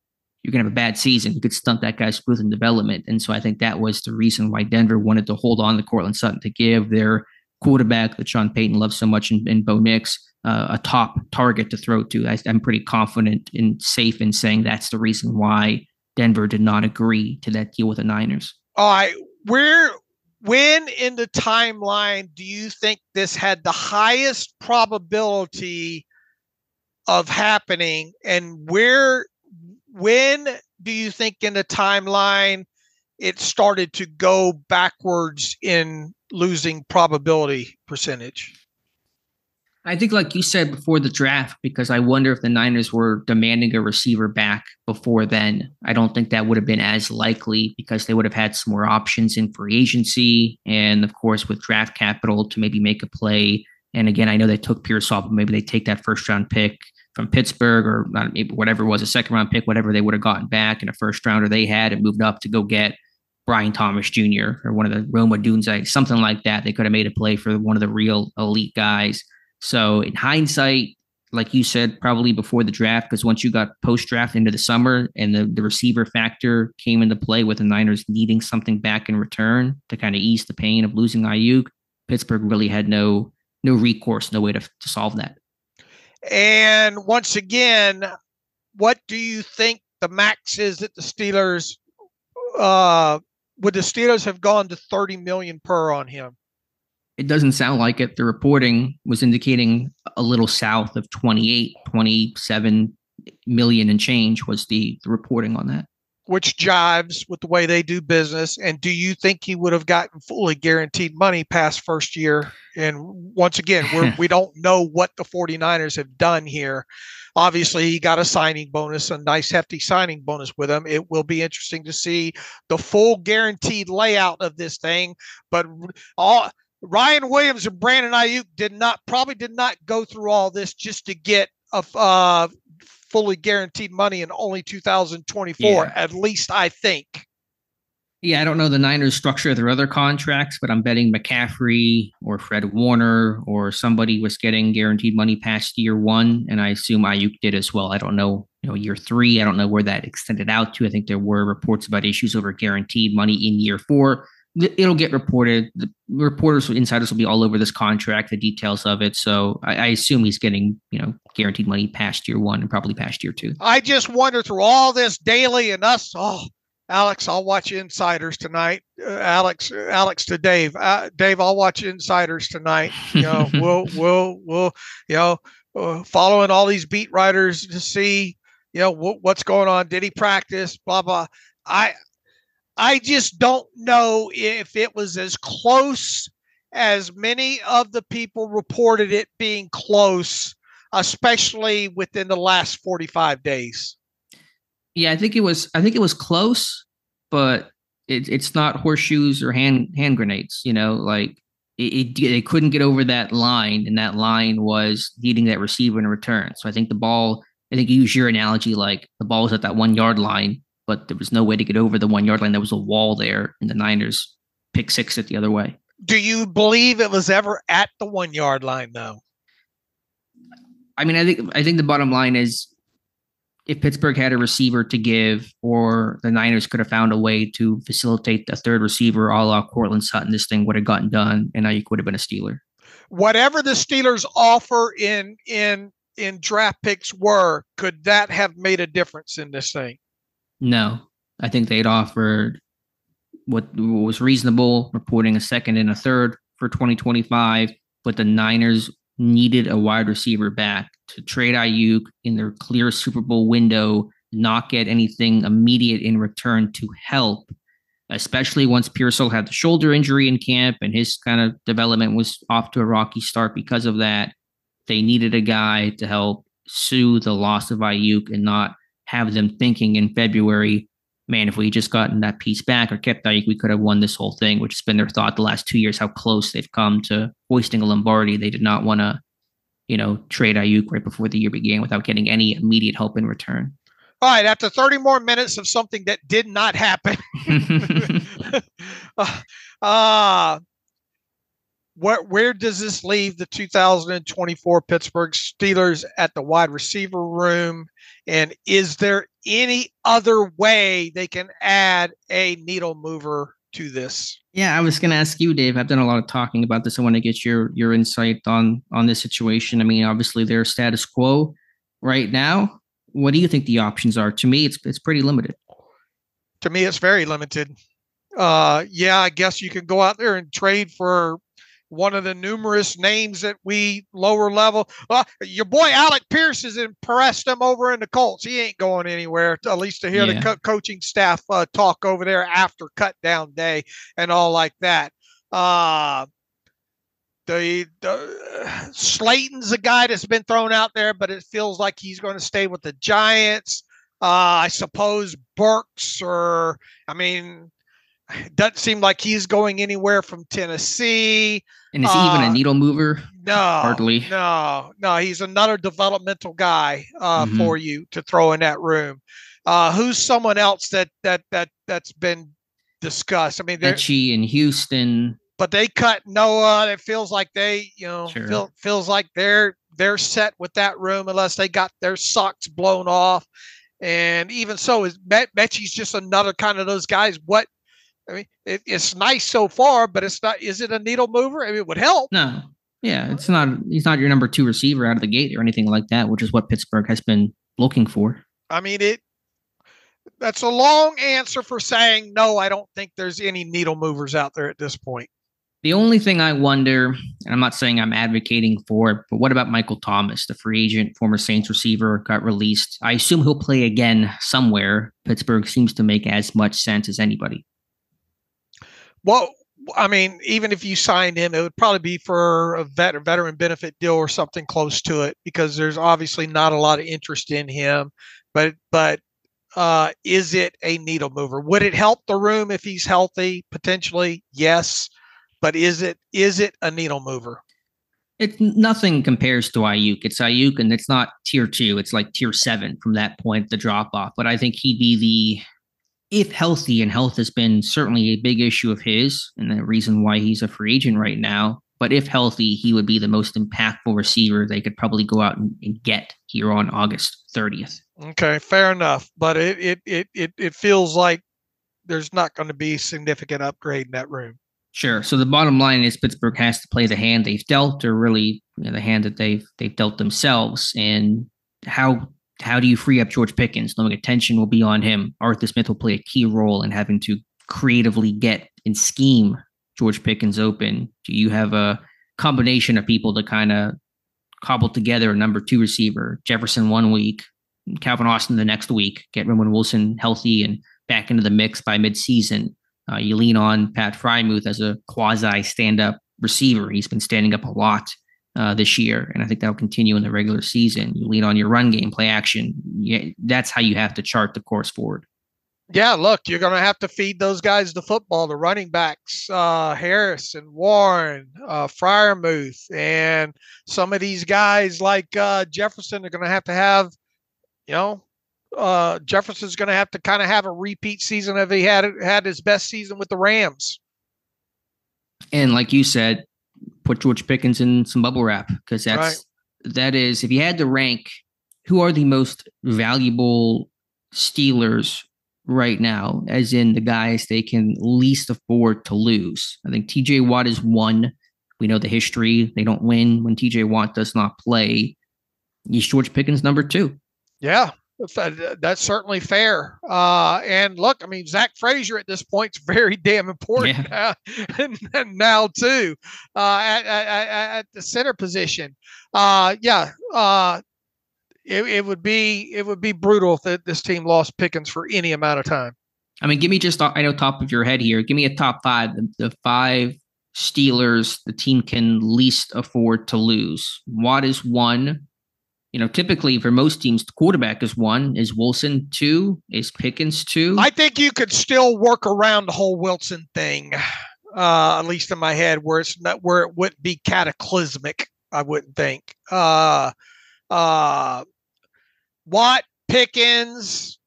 You're going to have a bad season. You could stunt that guy's growth and development. And so I think that was the reason why Denver wanted to hold on to Courtland Sutton, to give their quarterback that Sean Payton loves so much in Bo Nix a top target to throw to. I'm pretty confident and safe in saying that's the reason why Denver did not agree to that deal with the Niners. All right. When in the timeline do you think this had the highest probability of happening, and when do you think in the timeline it started to go backwards in losing probability percentage? I think, like you said before the draft, because I wonder if the Niners were demanding a receiver back before then. I don't think that would have been as likely, because they would have had some more options in free agency. And of course, with draft capital to maybe make a play. And again, I know they took Pearsall, but maybe they take that first round pick from Pittsburgh, or maybe whatever it was, a second round pick, whatever they would have gotten back, and a first rounder they had, and moved up to go get Brian Thomas Jr. or one of the Roma Dunzai, something like that. They could have made a play for one of the real elite guys. So in hindsight, like you said, probably before the draft, because once you got post-draft into the summer and the receiver factor came into play with the Niners needing something back in return to kind of ease the pain of losing Aiyuk, Pittsburgh really had no recourse, no way to solve that. And once again, what do you think the max is that the Steelers would the Steelers have gone to $30 million per on him? It doesn't sound like it. The reporting was indicating a little south of 28, 27 million and change was the reporting on that. Which jives with the way they do business. And do you think he would have gotten fully guaranteed money past first year? And once again, we don't know what the 49ers have done here. Obviously, he got a signing bonus, a nice hefty signing bonus with him. It will be interesting to see the full guaranteed layout of this thing. But Ryan Williams and Brandon Aiyuk probably did not go through all this just to get a fully guaranteed money in only 2024. Yeah. At least I think. Yeah, I don't know the Niners' structure of their other contracts, but I'm betting McCaffrey or Fred Warner or somebody was getting guaranteed money past year one, and I assume Aiyuk did as well. I don't know, year three. I don't know where that extended out to. I think there were reports about issues over guaranteed money in year four. It'll get reported. The reporters, insiders will be all over this contract, the details of it. So I assume he's getting, guaranteed money past year one and probably past year two. I just wonder through all this daily and us. Oh, Alex, I'll watch Insiders tonight. Alex to Dave. Dave, I'll watch Insiders tonight. We'll following all these beat writers to see, what's going on. Did he practice? Blah blah. I just don't know if it was as close as many of the people reported it being close especially within the last 45 days. Yeah, I think it was close, but it's not horseshoes or hand grenades. Like they couldn't get over that line, and that line was needing that receiver in return. So I think the ball. I think you use your analogy, like the ball was at that 1 yard line, but there was no way to get over the 1 yard line. There was a wall there, and the Niners pick six it the other way. Do you believe it was ever at the 1 yard line, though? I mean, I think the bottom line is, if Pittsburgh had a receiver to give, or the Niners could have found a way to facilitate the third receiver, a la Cortland Sutton, this thing would have gotten done, and Aiyuk would have been a Steeler. Whatever the Steelers offer in draft picks were, could that have made a difference in this thing? No, I think they'd offered what was reasonable, reporting a second and a third for 2025, but the Niners needed a wide receiver back to trade Aiyuk in their clear Super Bowl window, not get anything immediate in return to help, especially once Pearsall had the shoulder injury in camp and his kind of development was off to a rocky start because of that. They needed a guy to help soothe the loss of Aiyuk and not have them thinking in February, man, if we just gotten that piece back or kept Aiyuk, we could have won this whole thing, which has been their thought the last 2 years, how close they've come to hoisting a Lombardi. They did not want to, trade Aiyuk right before the year began without getting any immediate help in return. All right, after 30 more minutes of something that did not happen, where does this leave the 2024 Pittsburgh Steelers at the wide receiver room? And is there any other way they can add a needle mover to this? Yeah, I was going to ask you, Dave. I've done a lot of talking about this. I want to get your insight on this situation. I mean, obviously they're status quo right now. What do you think the options are? To me, it's pretty limited. To me, it's very limited. Yeah, I guess you can go out there and trade for one of the numerous names that we lower level. Your boy Alec Pierce has impressed him over in the Colts. He ain't going anywhere, at least to hear the coaching staff talk over there after cut down day and all like that. The Slayton's a guy that's been thrown out there, but it feels like he's going to stay with the Giants. I suppose Burks, it doesn't seem like he's going anywhere from Tennessee. And is he even a needle mover? No, hardly. No. He's another developmental guy for you to throw in that room. Who's someone else that's been discussed? I mean, Etchie in Houston, but they cut Noah. It feels like they, feels like they're set with that room unless they got their socks blown off. And even so, is Mechie's just another kind of those guys. It's nice so far, but it's not. Is it a needle mover? I mean, it would help. No, yeah, it's not. He's not your number 2 receiver out of the gate or anything like that, which is what Pittsburgh has been looking for. I mean, that's a long answer for saying no. I don't think there's any needle movers out there at this point. The only thing I wonder, and I'm not saying I'm advocating for it, but what about Michael Thomas, the free agent, former Saints receiver, got released? I assume he'll play again somewhere. Pittsburgh seems to make as much sense as anybody. Well, I mean, even if you signed him, it would probably be for a veteran benefit deal or something close to it, because there's obviously not a lot of interest in him. But is it a needle mover? Would it help the room if he's healthy? Potentially, yes. But is it a needle mover? It's nothing compares to Aiyuk. It's Aiyuk, and it's not tier 2. It's like tier 7 from that point, the drop off. But I think he'd be if healthy, and health has been certainly a big issue of his and the reason why he's a free agent right now. But if healthy, he would be the most impactful receiver they could probably go out and get here on August 30th. Okay, fair enough. But it feels like there's not going to be a significant upgrade in that room. Sure. So the bottom line is Pittsburgh has to play the hand they've dealt, or really the hand that they've dealt themselves. And how do you free up George Pickens, knowing attention will be on him? Arthur Smith will play a key role in having to creatively get and scheme George Pickens open. Do you have a combination of people to kind of cobble together a number 2 receiver, Jefferson 1 week, Calvin Austin the next week, get Roman Wilson healthy and back into the mix by midseason? You lean on Pat Frymuth as a quasi stand-up receiver. He's been standing up a lot this year, and I think that'll continue in the regular season. You lean on your run game, play action. Yeah, that's how you have to chart the course forward. Yeah, look, you're going to have to feed those guys the football, the running backs, Harris and Warren, Freiermuth, and some of these guys like Jefferson are going to have, Jefferson's going to have to kind of have a repeat season if he had his best season with the Rams. And like you said, put George Pickens in some bubble wrap, because that is, if you had to rank who are the most valuable Steelers right now, as in the guys they can least afford to lose, I think TJ Watt is one. We know the history. They don't win when TJ Watt does not play. Is George Pickens number two? Yeah, that's certainly fair. And look, I mean, Zach Frazier at this point is very damn important and now too, at the center position. It would be brutal if this team lost Pickens for any amount of time. I mean, give me just, I know, top of your head here. Give me a top five, the five Steelers the team can least afford to lose. Watt is one. Typically for most teams, the quarterback is one. Is Wilson two? Is Pickens two? I think you could still work around the whole Wilson thing, at least in my head, where it wouldn't be cataclysmic. I wouldn't think. Watt, Pickens,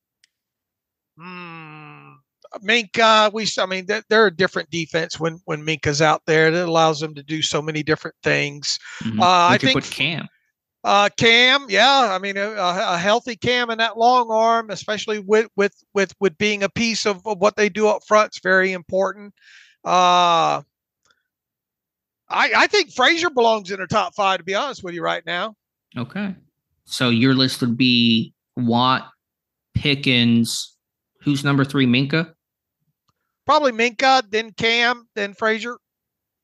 Minka. They're a different defense when Minka's out there. That allows them to do so many different things. Mm-hmm. I think put Cam. Cam, yeah. I mean, a healthy Cam in that long arm, especially with being a piece of what they do up front, is very important. I think Frazier belongs in the top five, to be honest with you right now. Okay. So your list would be Watt, Pickens. Who's number three? Minka? Probably Minka, then Cam, then Frazier.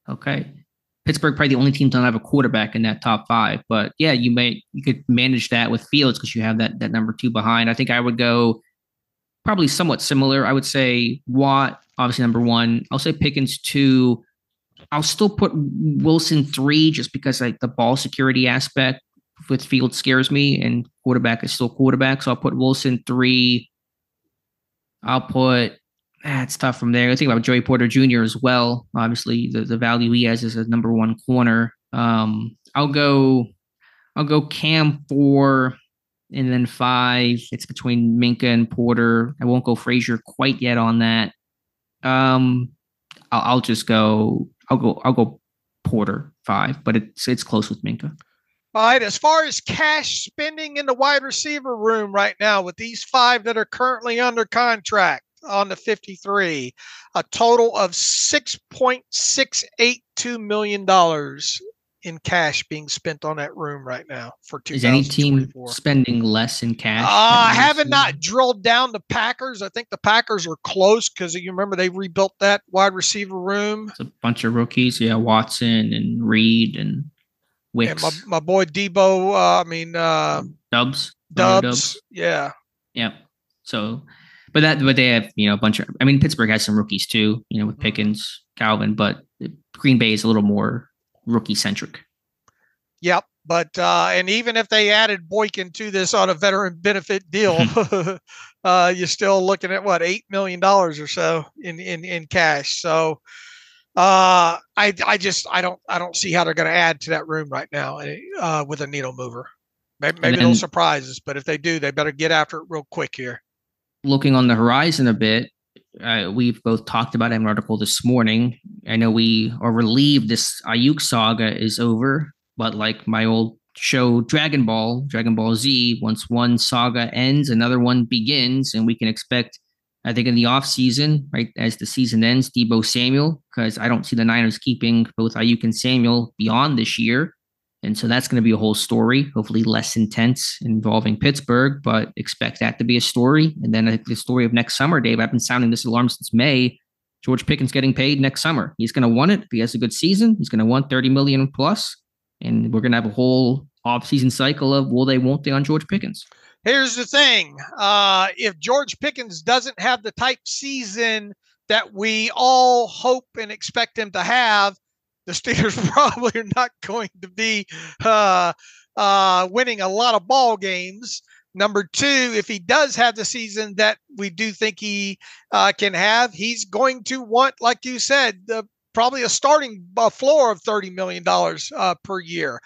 Okay. Pittsburgh probably the only team to not have a quarterback in that top five. But yeah, you could manage that with Fields because you have that number two behind. I think I would go probably somewhat similar. I would say Watt, obviously number one. I'll say Pickens two. I'll still put Wilson three just because the ball security aspect with Fields scares me, and quarterback is still quarterback. So I'll put Wilson three. I'll put, it's tough from there. I think about Joey Porter Jr. as well. Obviously, the value he has as a number one corner. I'll go Cam four, and then five. It's between Minka and Porter. I won't go Frazier quite yet on that. I'll go Porter five, but it's close with Minka. All right, as far as cash spending in the wide receiver room right now, with these five that are currently under contract on the 53, a total of $6.682 million in cash being spent on that room right now for 2024. Is any team spending less in cash? I haven't not drilled down the Packers. I think the Packers are close because you remember they rebuilt that wide receiver room. It's a bunch of rookies. Yeah, Watson and Reed and Wicks. And my boy Debo. Dubs. Yeah. Yep. So, but they have a bunch of. I mean, Pittsburgh has some rookies too. With Pickens, Calvin, but Green Bay is a little more rookie centric. Yep. But and even if they added Boykin to this on a veteran benefit deal, you're still looking at what, $8 million or so in cash. So I don't see how they're going to add to that room right now with a needle mover. Maybe they'll surprise us, but if they do, they better get after it real quick here. Looking on the horizon a bit, we've both talked about an article this morning. I know we are relieved this Aiyuk saga is over, but like my old show Dragon Ball Z, once one saga ends, another one begins, and we can expect, I think in the offseason, right, as the season ends, Deebo Samuel, because I don't see the Niners keeping both Aiyuk and Samuel beyond this year. And so that's going to be a whole story, hopefully less intense, involving Pittsburgh, but expect that to be a story. And then I think the story of next summer, Dave, I've been sounding this alarm since May. George Pickens getting paid next summer. He's going to want it. If he has a good season, he's going to want $30 million plus. And we're going to have a whole offseason cycle of will they, won't they on George Pickens. Here's the thing. If George Pickens doesn't have the type season that we all hope and expect him to have, the Steelers probably are not going to be winning a lot of ball games. Number two, if he does have the season that we do think he can have, he's going to want, like you said, probably a starting floor of $30 million per year.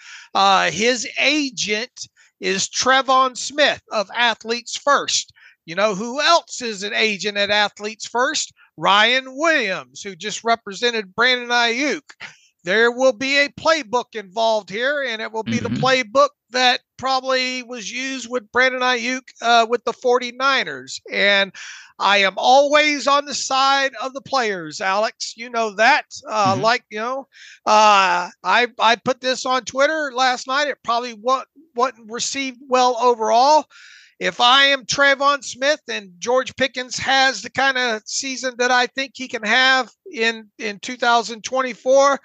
His agent is Trevon Smith of Athletes First. You know who else is an agent at Athletes First? Ryan Williams, who just represented Brandon Aiyuk. There will be a playbook involved here, and it will be the playbook that probably was used with Brandon Aiyuk with the 49ers. And I am always on the side of the players, Alex. You know that. I put this on Twitter last night. It probably wasn't received well overall. If I am Trevon Smith and George Pickens has the kind of season that I think he can have in 2024,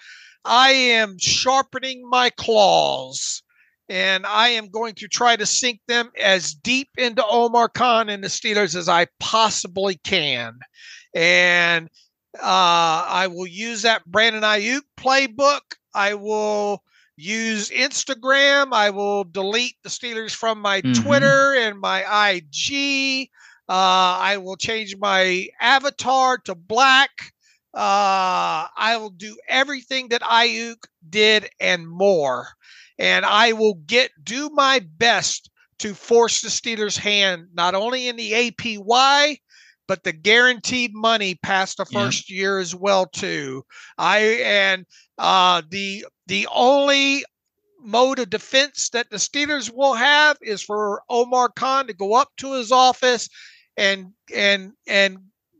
I am sharpening my claws, and I am going to try to sink them as deep into Omar Khan and the Steelers as I possibly can. And I will use that Brandon Aiyuk playbook. I will use Instagram. I will delete the Steelers from my Twitter and my IG. I will change my avatar to black. I will do everything that Aiyuk did and more. And I will do my best to force the Steelers' hand, not only in the APY, but the guaranteed money past the first year as well, too. The only mode of defense that the Steelers will have is for Omar Khan to go up to his office and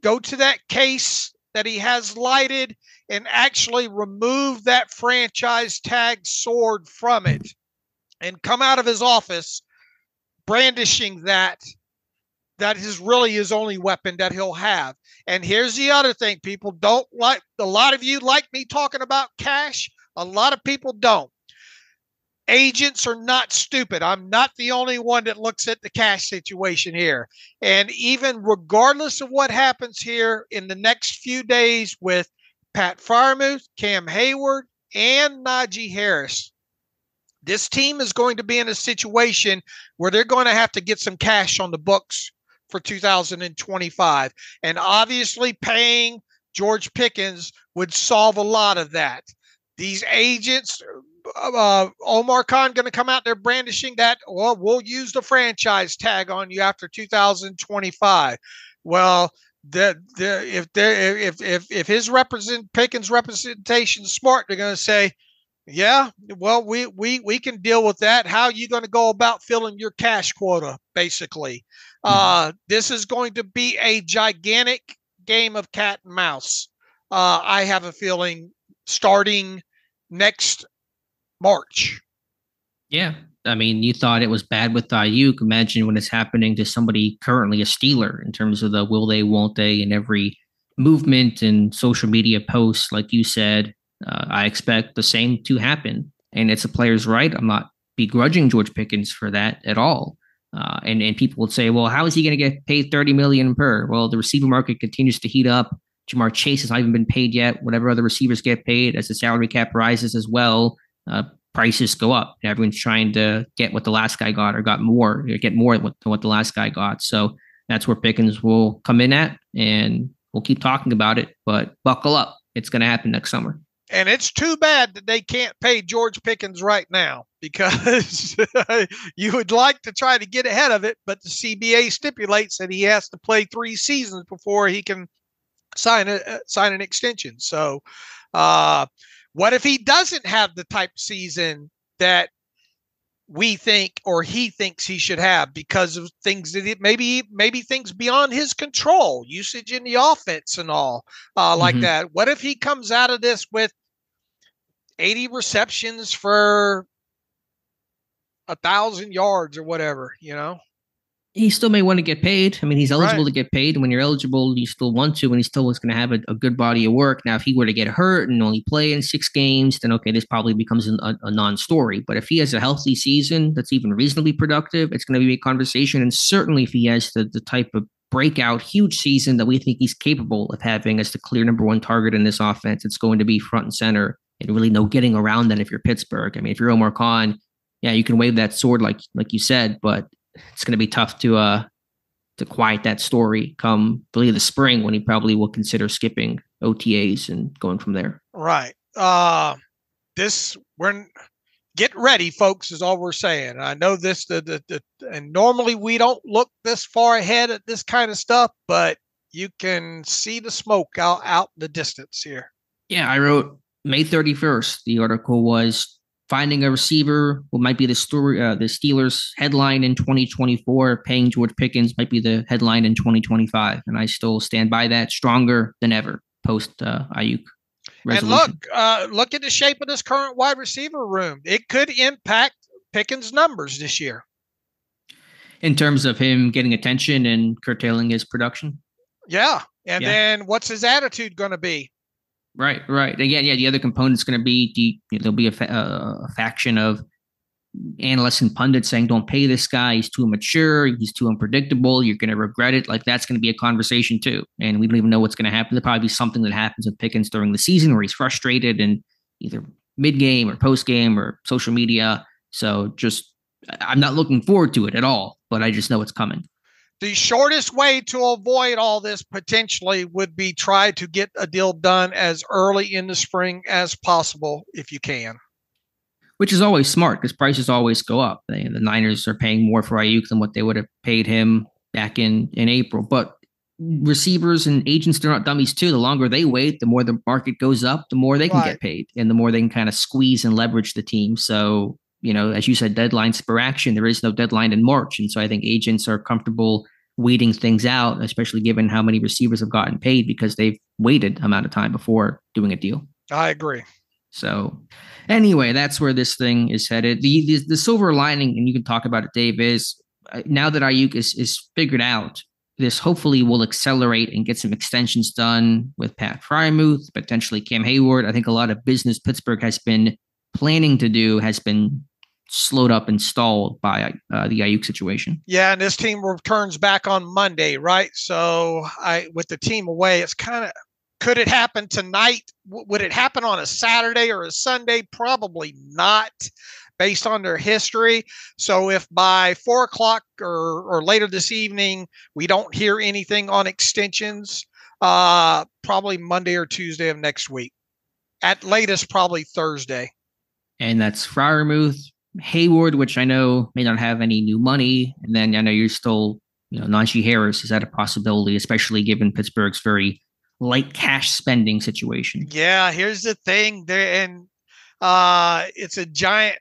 go to that case that he has lighted and actually remove that franchise tag sword from it and come out of his office brandishing that. That is really his only weapon that he'll have. And here's the other thing. People don't like, a lot of you like me talking about cash. A lot of people don't. Agents are not stupid. I'm not the only one that looks at the cash situation here. And even regardless of what happens here in the next few days with Pat Freiermuth, Cam Hayward, and Najee Harris, this team is going to be in a situation where they're going to have to get some cash on the books for 2025. And obviously paying George Pickens would solve a lot of that. These agents, Omar Khan going to come out there brandishing that, well, we'll use the franchise tag on you after 2025. Well, if his Pickens representation is smart, they're going to say, yeah, well, we can deal with that. How are you going to go about filling your cash quota, basically? This is going to be a gigantic game of cat and mouse. I have a feeling starting next March. Yeah. I mean, you thought it was bad with Aiyuk. Imagine when it's happening to somebody currently a Steeler in terms of the will they, won't they, and every movement and social media posts, like you said. I expect the same to happen. And it's a player's right. I'm not begrudging George Pickens for that at all. And people would say, well, how is he going to get paid $30 million per? Well, the receiver market continues to heat up. Jamar Chase has not even been paid yet. Whatever other receivers get paid as the salary cap rises as well, prices go up. Everyone's trying to get what the last guy got or get more than what the last guy got. So that's where Pickens will come in at, and we'll keep talking about it, but buckle up. It's going to happen next summer. And it's too bad that they can't pay George Pickens right now, because you would like to try to get ahead of it, but the CBA stipulates that he has to play 3 seasons before he can sign an extension. So what if he doesn't have the type of season that we think or he thinks he should have because of things that maybe things beyond his control, usage in the offense and all like that? What if he comes out of this with 80 receptions for 1,000 yards or whatever, He still may want to get paid. I mean, he's eligible to get paid. And when you're eligible, you still want to, and he still is going to have a good body of work. Now, if he were to get hurt and only play in 6 games, then okay, this probably becomes a non-story. But if he has a healthy season that's even reasonably productive, it's going to be a conversation. And certainly if he has the type of breakout, huge season that we think he's capable of having as the clear number 1 target in this offense, it's going to be front and center and really no getting around that if you're Pittsburgh. I mean, if you're Omar Khan, yeah, you can wave that sword like you said, but it's going to be tough to quiet that story come the spring when he probably will consider skipping OTAs and going from there. Right. Get ready, folks, is all we're saying. I know this, and normally we don't look this far ahead at this kind of stuff, but you can see the smoke out in the distance here. Yeah, I wrote May 31st. The article was finding a receiver what might be the story, the Steelers headline in 2024. Paying George Pickens might be the headline in 2025, and I still stand by that, stronger than ever post Aiyuk. Resolution. And look at the shape of this current wide receiver room. It could impact Pickens' numbers this year. In terms of him getting attention and curtailing his production? Yeah. And then what's his attitude going to be? Right. Again, the other component's going to be there'll be a faction of analysts and pundits saying, don't pay this guy. He's too immature. He's too unpredictable. You're going to regret it. Like, that's going to be a conversation too. And we don't even know what's going to happen. There'll probably be something that happens with Pickens during the season where he's frustrated and either mid-game or post-game or social media. So I'm not looking forward to it at all, but I just know it's coming. The shortest way to avoid all this potentially would be try to get a deal done as early in the spring as possible if you can. Which is always smart because prices always go up. The Niners are paying more for Aiyuk than what they would have paid him back in April. But receivers and agents, they're not dummies too. The longer they wait, the more the market goes up, the more they can get paid and the more they can kind of squeeze and leverage the team. So, as you said, deadlines per action, there is no deadline in March. And so I think agents are comfortable waiting things out, especially given how many receivers have gotten paid because they've waited amount of time before doing a deal. I agree. So anyway, that's where this thing is headed. The silver lining, and you can talk about it, Dave, is now that Aiyuk is figured out, this hopefully will accelerate and get some extensions done with Pat Freiermuth, potentially Cam Hayward. I think a lot of business Pittsburgh has been planning to do has been slowed up and stalled by the Aiyuk situation. Yeah, and this team returns back on Monday, right? So with the team away, it's kind of, could it happen tonight? Would it happen on a Saturday or a Sunday? Probably not, based on their history. So if by 4 o'clock or later this evening, we don't hear anything on extensions, probably Monday or Tuesday of next week. At latest, probably Thursday. And that's Freiermuth, Hayward, which I know may not have any new money. And then I know you're still, Najee Harris. Is that a possibility, especially given Pittsburgh's very light cash spending situation? Yeah, here's the thing there, and it's a giant,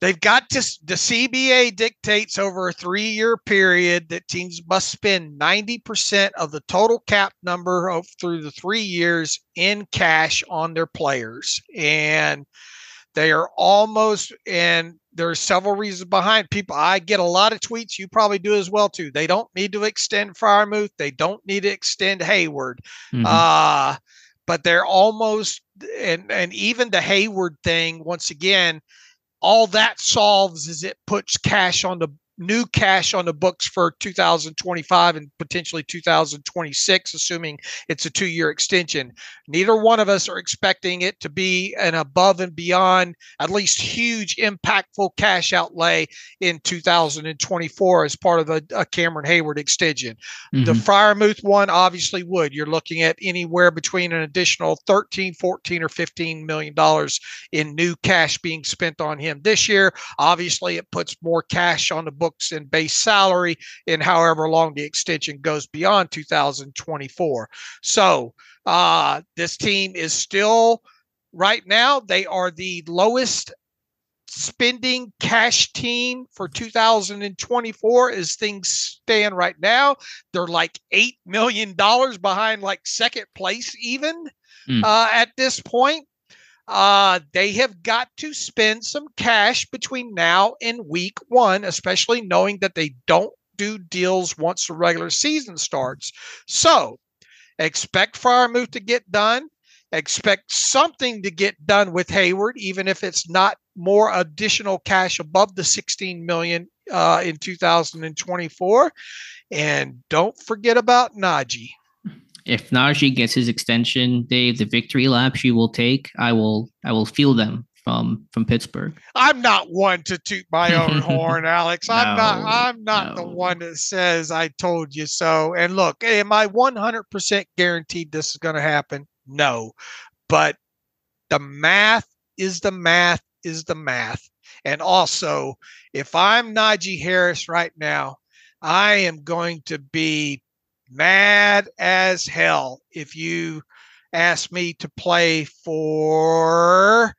they've got the CBA dictates over a 3-year period that teams must spend 90% of the total cap number through the 3 years in cash on their players. And they are almost, and there are several reasons behind people. I get a lot of tweets. You probably do as well too. They don't need to extend Freiermuth. They don't need to extend Hayward. Mm-hmm. But they're almost, and even the Hayward thing, once again, all that solves is it puts new cash on the books for 2025 and potentially 2026, assuming it's a 2-year extension. Neither one of us are expecting it to be an above and beyond, at least huge, impactful cash outlay in 2024 as part of a Cameron Hayward extension. Mm-hmm. The Freiermuth one obviously would. You're looking at anywhere between an additional $13, $14, or $15 million in new cash being spent on him this year. Obviously, it puts more cash on the books and base salary in however long the extension goes beyond 2024. So this team is still, right now, they are the lowest spending cash team for 2024 as things stand right now. They're like $8 million behind like second place even at this point. They have got to spend some cash between now and week 1, especially knowing that they don't do deals once the regular season starts. So expect Freiermuth to get done. Expect something to get done with Hayward, even if it's not more additional cash above the $16 million in 2024. And don't forget about Najee. If Najee gets his extension, Dave, the victory laps you will take, I will feel them from Pittsburgh. I'm not one to toot my own horn, Alex. I'm not the no. one that says I told you so. And look, am I 100% guaranteed this is going to happen? No. But the math is the math is the math. And also, if I'm Najee Harris right now, I am going to be mad as hell if you ask me to play for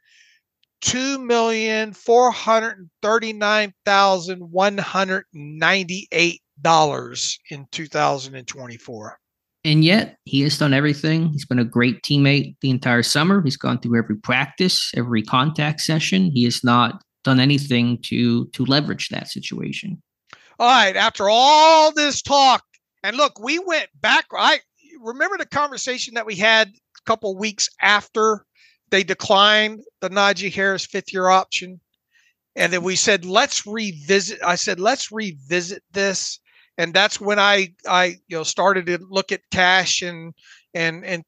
$2,439,198 in 2024. And yet he has done everything. He's been a great teammate the entire summer. He's gone through every practice, every contact session. He has not done anything to leverage that situation. All right. After all this talk, and look, we went back. I remember the conversation that we had a couple of weeks after they declined the Najee Harris 5th-year option. And then we said, let's revisit. I said, let's revisit this. And that's when I started to look at cash and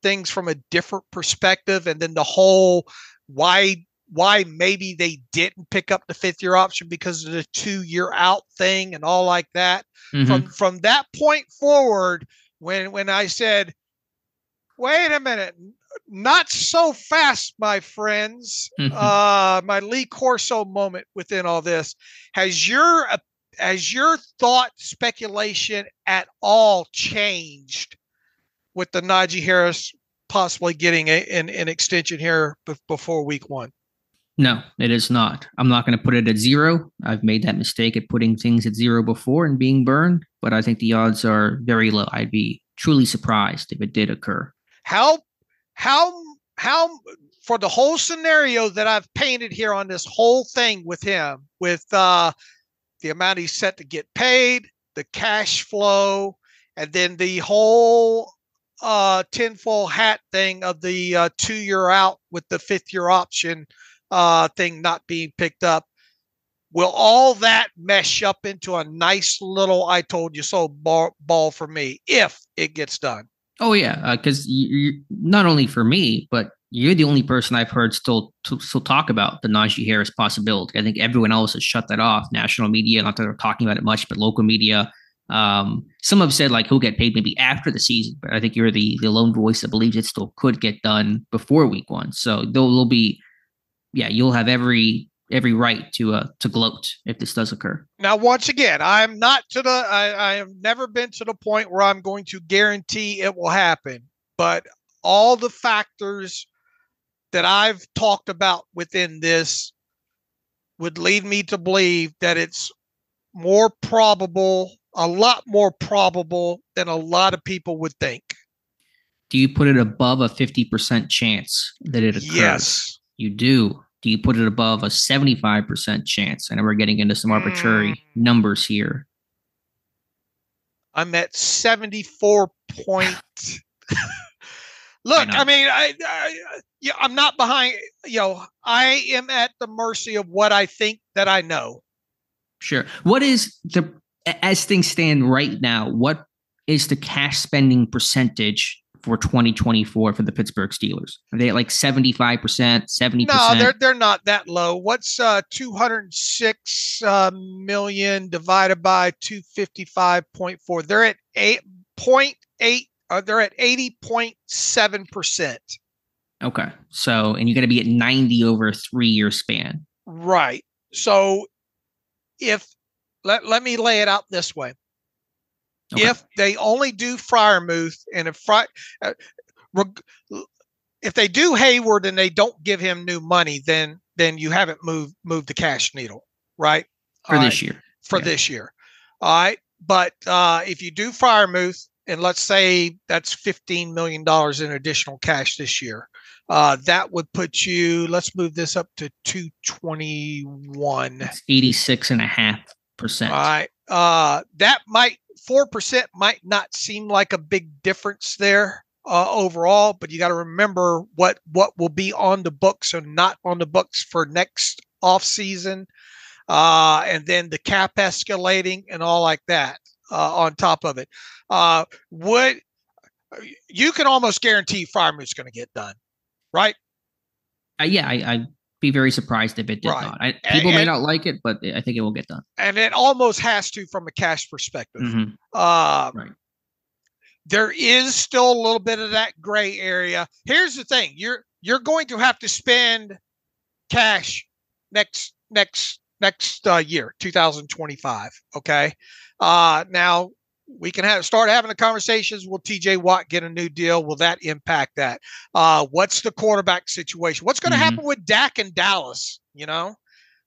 things from a different perspective. And then the whole why maybe they didn't pick up the 5th-year option because of the 2-year out thing and all like that. Mm-hmm. From that point forward, when I said, wait a minute, not so fast, my friends. Mm-hmm. My Lee Corso moment within all this. Has your thought speculation at all changed with the Najee Harris possibly getting an extension here before week 1? No, it is not. I'm not going to put it at 0. I've made that mistake at putting things at 0 before and being burned, but I think the odds are very low. I'd be truly surprised if it did occur. How for the whole scenario that I've painted here on this whole thing with him, with the amount he's set to get paid, the cash flow, and then the whole tinfoil hat thing of the 2-year out with the 5th-year option thing not being picked up. Will all that mesh up into a nice little I told you so ball for me if it gets done? Oh, yeah, because you not only for me, but you're the only person I've heard still talk about the Najee Harris possibility. I think everyone else has shut that off. National media, not that they're talking about it much, but local media. Some have said like he'll get paid maybe after the season, but I think you're the lone voice that believes it still could get done before week 1. So there'll be, you'll have every right to gloat if this does occur. Now, once again, I have never been to the point where I'm going to guarantee it will happen, but all the factors that I've talked about within this would lead me to believe that it's more probable, a lot more probable than a lot of people would think. Do you put it above a 50% chance that it occurs? Yes. You do. Do you put it above a 75% chance? I know we're getting into some arbitrary numbers here. I'm at 74 point. Look, I mean, I'm not behind. I am at the mercy of what I think that I know. Sure. What is as things stand right now, what is the cash spending percentage for 2024 for the Pittsburgh Steelers? Are they at like 75%, 70%? No, they're not that low. What's 206 million divided by 255.4? They're at 8.8. They're at 80.7%. Okay. So, and you're going to be at 90 over a 3-year span. Right. So let me lay it out this way. Okay. If they only do Freiermuth and if they do Hayward and they don't give him new money, then you haven't moved the cash needle, right? For this year. This year. All right. But if you do Freiermuth, and let's say that's $15 million in additional cash this year, that would put you, let's move this up to 221. That's 86.5%. All right. That 4% might not seem like a big difference there overall, but you got to remember what will be on the books or not on the books for next offseason, and then the cap escalating and all like that on top of it. You can almost guarantee Freiermuth's going to get done, right? Yeah, I'd be very surprised if it did not. People may not like it, but I think it will get done. And it almost has to from a cash perspective. Right. There is still a little bit of that gray area. Here's the thing: you're going to have to spend cash next year, 2025. Okay. Now we can start having the conversations. Will TJ Watt get a new deal? Will that impact that? What's the quarterback situation? What's going to happen with Dak in Dallas? No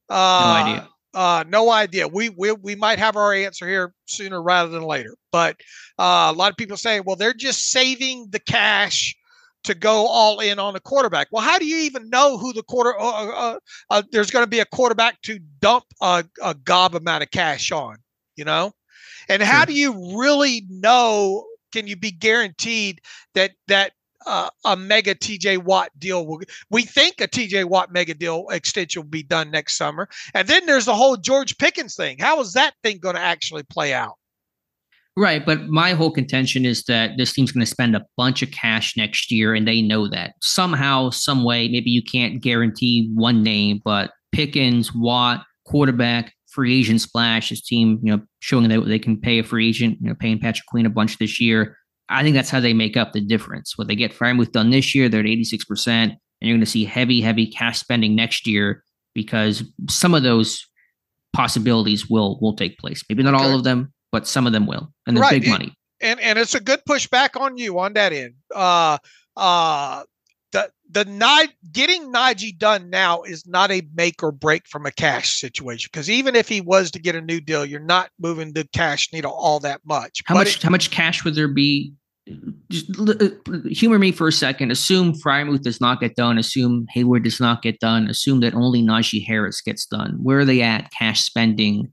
idea. No idea. We might have our answer here sooner rather than later. But a lot of people say, well, they're just saving the cash to go all in on a quarterback. Well, how do you even know who the there's going to be a quarterback to dump a gob amount of cash on, And how do you really know? Can you be guaranteed that a mega TJ Watt deal we think a TJ Watt mega deal extension will be done next summer? And then there's the whole George Pickens thing. How is that thing going to actually play out? Right. But my whole contention is that this team's going to spend a bunch of cash next year, and they know that somehow, some way. Maybe you can't guarantee one name, but Pickens, Watt, quarterback, free agent splash, his team, showing that they can pay a free agent, paying Patrick Queen a bunch this year. I think that's how they make up the difference. What they get Freiermuth done this year, they're at 86%, and you're going to see heavy cash spending next year because some of those possibilities will take place. Maybe not all of them, but some of them will, and they're big money. And it's a good pushback on you on that end. Getting Najee done now is not a make or break from a cash situation, because even if he was to get a new deal, you're not moving the cash needle all that much. How much cash would there be? Just humor me for a second. Assume Freiermuth does not get done. Assume Hayward does not get done. Assume that only Najee Harris gets done. Where are they at cash spending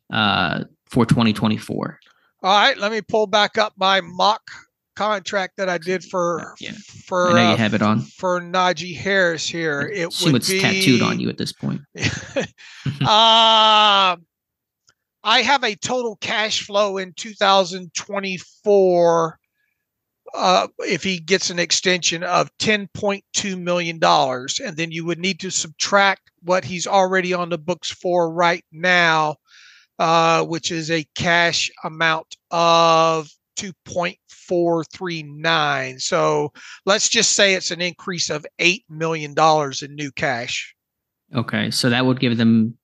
for 2024? All right, let me pull back up my mock contract that I did for I know you have it on for Najee Harris here. It's tattooed on you at this point. I have a total cash flow in 2024 if he gets an extension of $10.2 million, and then you would need to subtract what he's already on the books for right now, which is a cash amount of 2.439. So let's just say it's an increase of $8 million in new cash. Okay, so that would give them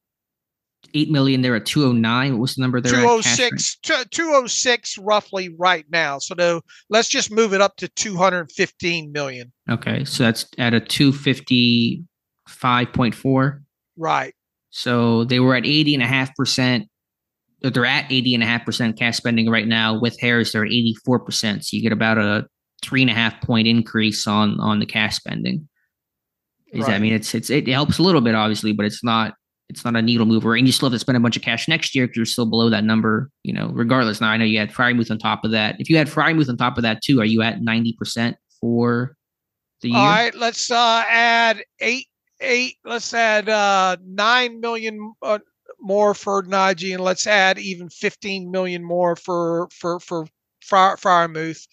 $8 million. They're at 209. What was the number there? 206 roughly right now. So let's just move it up to 215 million. Okay, so that's at a 255.4. Right. So they were at 80.5%. They're at 80.5% cash spending right now. With Harris, they're at 84%. So you get about a 3.5 point increase on the cash spending. I mean, it helps a little bit, obviously, but it's not a needle mover. And you still have to spend a bunch of cash next year because you're still below that number, regardless. Now, I know you had Freiermuth on top of that. If you had Freiermuth on top of that too, are you at 90% for the year? All right, let's add let's add 9 million more for Najee, and let's add even 15 million more for Freiermuth.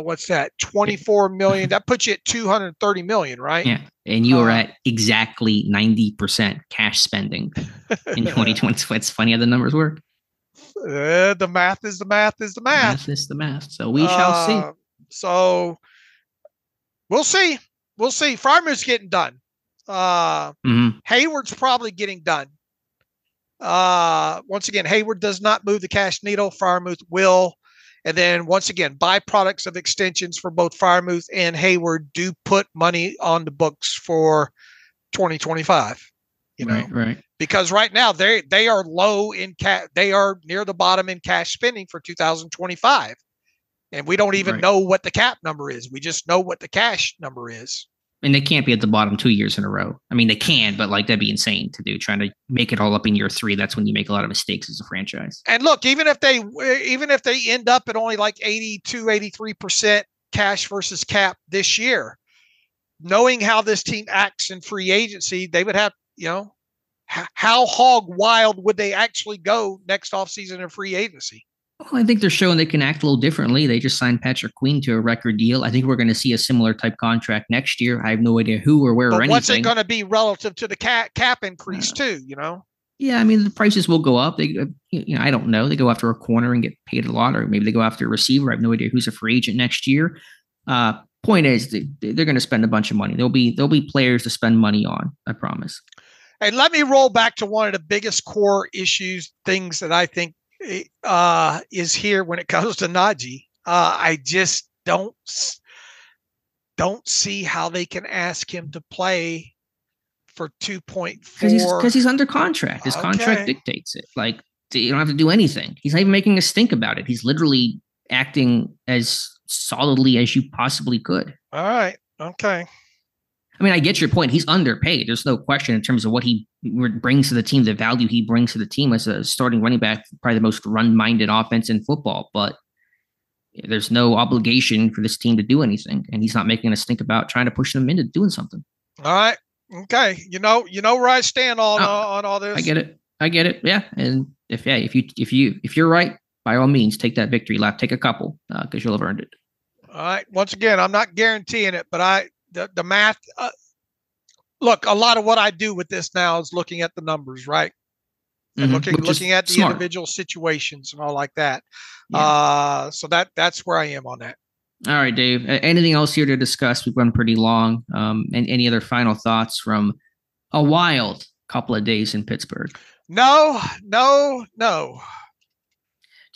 What's that? 24 million. That puts you at 230 million, right? Yeah. And you are at exactly 90% cash spending in 2020. It's funny how the numbers work. The math is the math is the math. Math is the math. So we shall see. So we'll see. We'll see. Freiermuth's getting done. Hayward's probably getting done. Once again, Hayward does not move the cash needle. Freiermuth will. And then once again, byproducts of extensions for both Freiermuth and Hayward do put money on the books for 2025. Right. Because right now they are low in cash. They are near the bottom in cash spending for 2025. And we don't even know what the cap number is. We just know what the cash number is. And they can't be at the bottom 2 years in a row. I mean, they can, but that'd be insane to do. Trying to make it all up in year 3, that's when you make a lot of mistakes as a franchise. And look, even if they end up at only like 82, 83% cash versus cap this year, knowing how this team acts in free agency, they would have, how hog wild would they actually go next offseason in free agency? Well, I think they're showing they can act a little differently. They just signed Patrick Queen to a record deal. I think we're going to see a similar type contract next year. I have no idea who or where or But anything. what's it going to be relative to the cap increase too? Yeah, I mean the prices will go up. They, I don't know. They go after a corner and get paid a lot, or maybe they go after a receiver. I have no idea who's a free agent next year. Point is, they're going to spend a bunch of money. There'll be players to spend money on. I promise. Hey, let me roll back to one of the biggest core things that I think is here when it comes to Najee. I just don't see how they can ask him to play for 2.4 because he's under contract. His contract dictates it. Like, you don't have to do anything. He's not even making a stink about it. He's literally acting as solidly as you possibly could. All right. Okay. I mean, I get your point. He's underpaid. There's no question in terms of what he brings to the team, the value he brings to the team as a starting running back, probably the most run-minded offense in football. But there's no obligation for this team to do anything, and he's not making us think about trying to push them into doing something. All right. Okay. You know where I stand on all this. I get it. Yeah. And if you're right, by all means, take that victory lap. Take a couple because you'll have earned it. All right. Once again, I'm not guaranteeing it, but the math. Look, a lot of what I do with this now is looking at the numbers, right? And looking at the individual situations and all like that. Yeah. So that's where I am on that. All right, Dave. Anything else here to discuss? We've run pretty long. And any other final thoughts from a wild couple of days in Pittsburgh? No. Do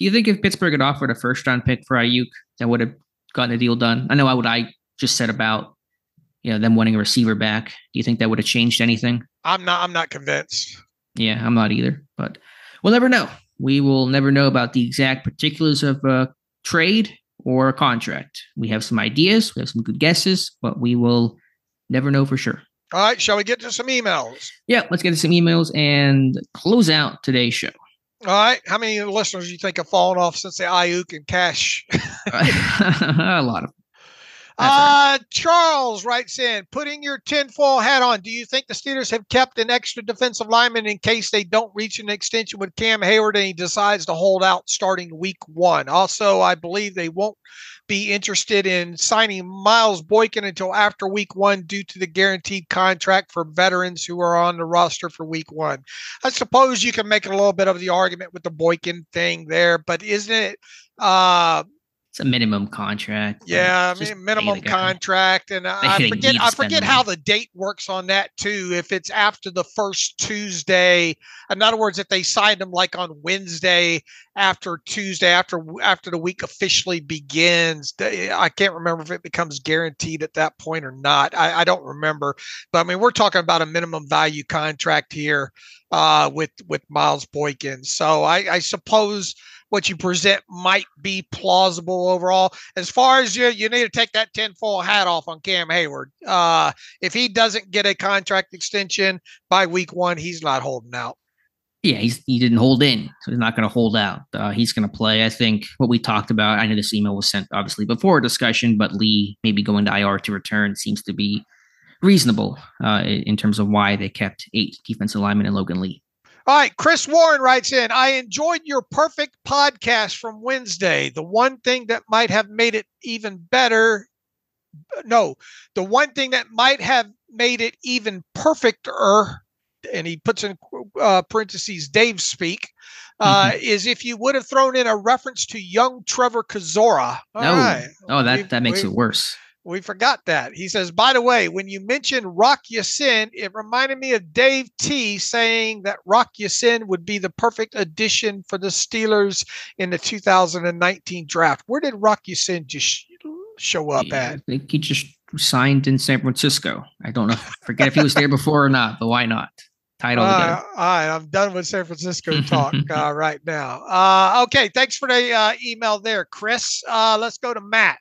you think if Pittsburgh had offered a first-round pick for Aiyuk, that would have gotten a deal done? I know what I just said about them wanting a receiver back. Do you think that would have changed anything? I'm not convinced. Yeah, I'm not either. But we'll never know. We will never know about the exact particulars of a trade or a contract. We have some ideas. We have some good guesses, but we will never know for sure. All right. Shall we get to some emails? Yeah, let's get to some emails and close out today's show. All right. How many listeners do you think have fallen off since the Aiyuk and Cash? A lot of them. Right. Charles writes in, putting your tinfoil hat on, do you think the Steelers have kept an extra defensive lineman in case they don't reach an extension with Cam Hayward and he decides to hold out starting week 1? Also, I believe they won't be interested in signing Miles Boykin until after week 1 due to the guaranteed contract for veterans who are on the roster for week 1. I suppose you can make a little bit of the argument with the Boykin thing there, but isn't it it's a minimum contract. Yeah, I mean minimum contract, and I forget how the date works on that too. If it's after the first Tuesday, in other words, if they signed him like on Wednesday after Tuesday, after the week officially begins, I can't remember if it becomes guaranteed at that point or not. I don't remember, but I mean we're talking about a minimum value contract here with Miles Boykin. So I suppose what you present might be plausible overall. As far as you need to take that tinfoil hat off on Cam Hayward. If he doesn't get a contract extension by week 1, he's not holding out. Yeah, he didn't hold in, so he's not going to hold out. He's going to play. I think what we talked about, I know this email was sent obviously before discussion, but Lee maybe going to IR to return seems to be reasonable in terms of why they kept 8 defensive linemen and Logan Lee. All right, Chris Warren writes in, I enjoyed your perfect podcast from Wednesday. The one thing that might have made it even better, the one thing that might have made it even perfecter, and he puts in parentheses, Dave speak, is if you would have thrown in a reference to young Trevor Kozora. Right. Oh, that makes it worse. We forgot that. He says, by the way, when you mentioned Rock Ya-Sin, it reminded me of Dave T saying that Rock Ya-Sin would be the perfect addition for the Steelers in the 2019 draft. Where did Rock Ya-Sin just show up at? I think he just signed in San Francisco. I don't know. Forget if he was there before or not, but why not? Tie it all together. All right, I'm done with San Francisco talk right now. Okay, thanks for the email there, Chris. Let's go to Matt.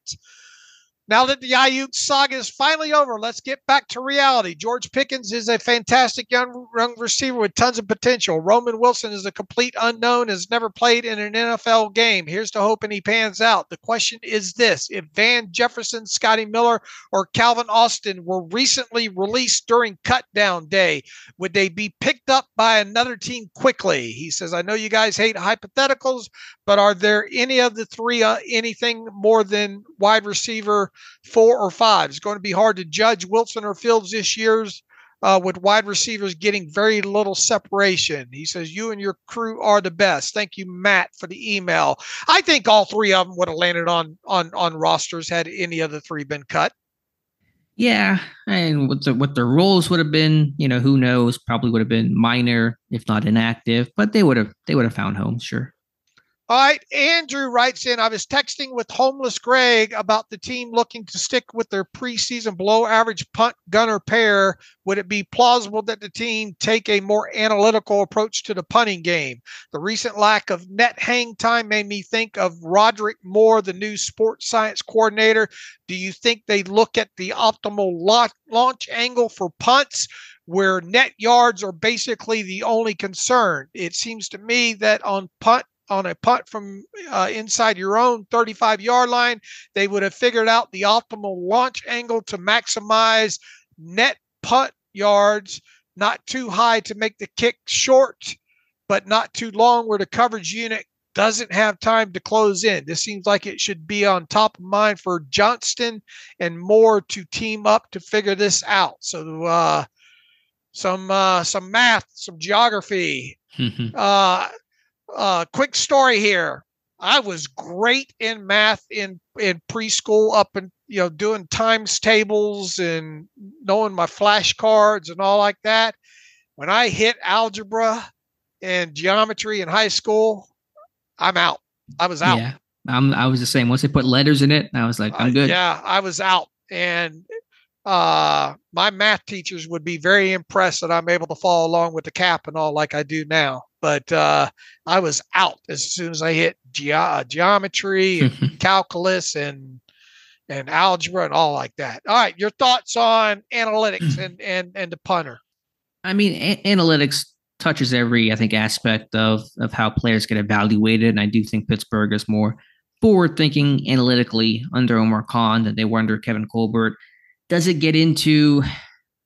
Now that the Aiyuk saga is finally over, let's get back to reality. George Pickens is a fantastic young receiver with tons of potential. Roman Wilson is a complete unknown, has never played in an NFL game. Here's to hoping he pans out. The question is this: if Van Jefferson, Scotty Miller, or Calvin Austin were recently released during cutdown day, would they be picked up by another team quickly? He says, I know you guys hate hypotheticals, but are there any of the three anything more than wide receiver 4 or 5? It's going to be hard to judge Wilson or Fields this year's with wide receivers getting very little separation. He says, you and your crew are the best. Thank you, Matt, for the email. I think all three of them would have landed on rosters had any of the three been cut. Yeah, and what their roles would have been, who knows? Probably would have been minor, if not inactive, but they would have found homes, sure. All right, Andrew writes in, I was texting with Homeless Greg about the team looking to stick with their preseason below-average punt gunner pair. Would it be plausible that the team take a more analytical approach to the punting game? The recent lack of net hang time made me think of Roderick Moore, the new sports science coordinator. Do you think they look at the optimal launch angle for punts, where net yards are basically the only concern? It seems to me that on a punt from inside your own 35-yard line, they would have figured out the optimal launch angle to maximize net punt yards, not too high to make the kick short, but not too long where the coverage unit doesn't have time to close in. This seems like it should be on top of mind for Johnston and Moore to team up to figure this out. So some math, some geography. Quick story here. I was great in math in preschool, up and doing times tables and knowing my flashcards and all like that. When I hit algebra and geometry in high school, I'm out. I was out. Yeah, I was the same. Once they put letters in it, I was like, I'm good. Yeah, I was out. And my math teachers would be very impressed that I'm able to follow along with the cap and all like I do now. But I was out as soon as I hit geometry and calculus and algebra and all like that. All right, your thoughts on analytics and the punter? I mean, analytics touches every, I think, aspect of how players get evaluated, and I do think Pittsburgh is more forward-thinking analytically under Omar Khan than they were under Kevin Colbert. Does it get into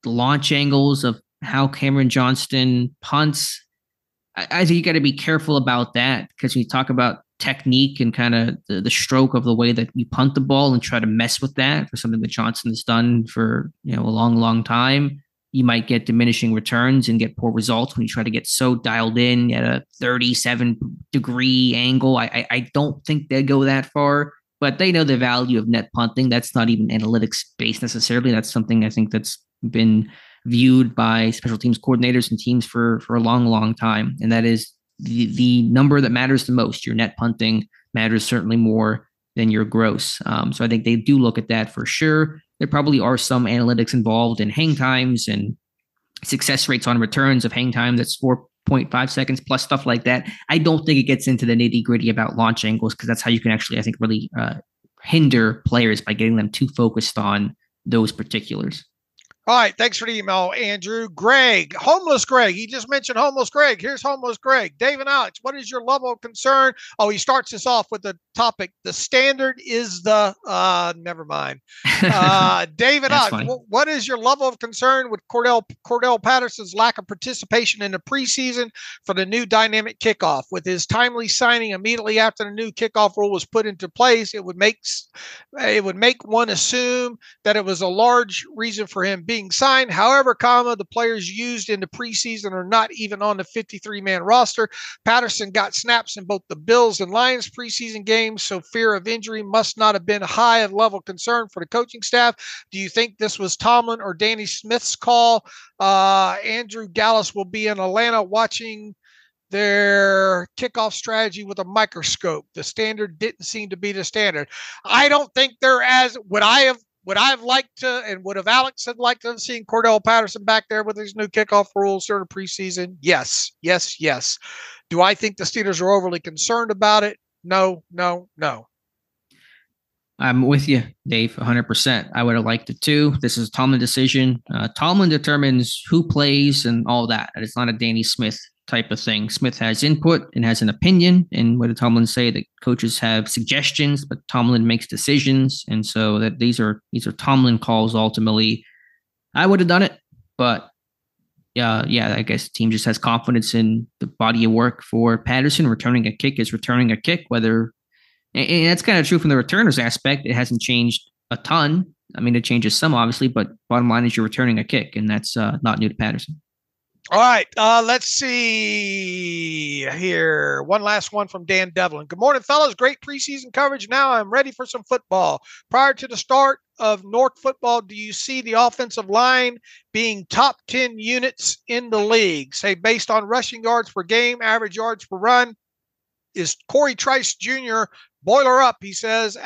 the launch angles of how Cameron Johnston punts? I think you got to be careful about that, because when you talk about technique and kind of the stroke of the way that you punt the ball and try to mess with that for something that Johnston has done for a long time, you might get diminishing returns and get poor results when you try to get so dialed in at a 37-degree angle. I don't think they go that far, but they know the value of net punting. That's not even analytics based necessarily. That's something I think that's been viewed by special teams coordinators and teams for a long time. And that is the number that matters the most. Your net punting matters certainly more than your gross. So I think they do look at that for sure. There probably are some analytics involved in hang times and success rates on returns of hang time that's 4.5 seconds plus stuff like that. I don't think it gets into the nitty gritty about launch angles, because that's how you can actually, I think, really hinder players by getting them too focused on those particulars. All right. Thanks for the email, Andrew. Greg, Homeless Greg. He just mentioned Homeless Greg. Here's Homeless Greg. Dave and Alex, what is your level of concern? Oh, he starts us off with the topic. The standard is the, never mind. Dave and Alex, what is your level of concern with Cordell Patterson's lack of participation in the preseason for the new dynamic kickoff? With his timely signing immediately after the new kickoff rule was put into place, it would make one assume that it was a large reason for him being signed. However, the players used in the preseason are not even on the 53-man roster. Patterson got snaps in both the Bills and Lions preseason games, so fear of injury must not have been a high level concern for the coaching staff. Do you think this was Tomlin or Danny Smith's call? Andrew Gallus will be in Atlanta watching their kickoff strategy with a microscope. The standard didn't seem to be the standard. I don't think they're as would I've liked to, and would have Alex had liked to have seen Cordell Patterson back there with his new kickoff rules during the preseason? Yes. Do I think the Steelers are overly concerned about it? No. I'm with you, Dave, 100%. I would have liked it too. This is a Tomlin decision. Tomlin determines who plays and all that. It's not a Danny Smith type of thing. Smith has input and has an opinion. And what did Tomlin say? That coaches have suggestions, but Tomlin makes decisions. And so that these are Tomlin calls ultimately. I would have done it, but yeah, I guess the team just has confidence in the body of work for Patterson. Returning a kick is returning a kick, whether. And that's kind of true from the returners aspect. It hasn't changed a ton. I mean, it changes some, obviously, but bottom line is you're returning a kick, and that's not new to Patterson. All right, let's see here. One last one from Dan Devlin. Good morning, fellas. Great preseason coverage. Now I'm ready for some football. Prior to the start of North football, do you see the offensive line being top 10 units in the league? Say, based on rushing yards per game, average yards per run, is Corey Trice Jr. boiler up, he says,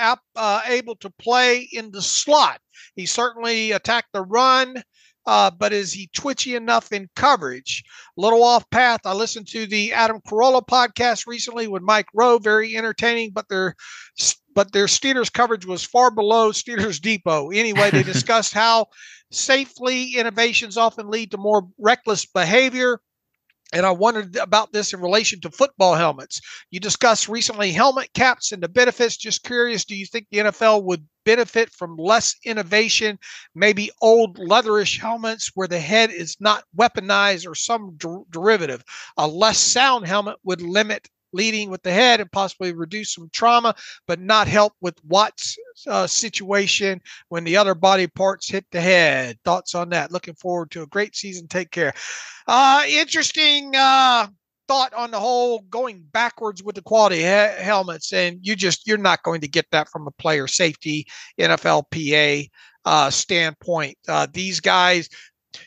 able to play in the slot? He certainly attacked the run, but is he twitchy enough in coverage? A little off path. I listened to the Adam Carolla podcast recently with Mike Rowe, very entertaining, but their Steelers coverage was far below Steelers Depot. Anyway, they discussed how safely innovations often lead to more reckless behavior. And I wondered about this in relation to football helmets. You discussed recently helmet caps and the benefits. Just curious, do you think the NFL would benefit from less innovation, maybe old leatherish helmets where the head is not weaponized or some derivative? A less sound helmet would limit leading with the head and possibly reduce some trauma, but not help with Watt's situation when the other body parts hit the head. Thoughts on that? Looking forward to a great season. Take care. Interesting thought on the whole going backwards with the quality helmets, and you're not going to get that from a player safety NFLPA standpoint. These guys,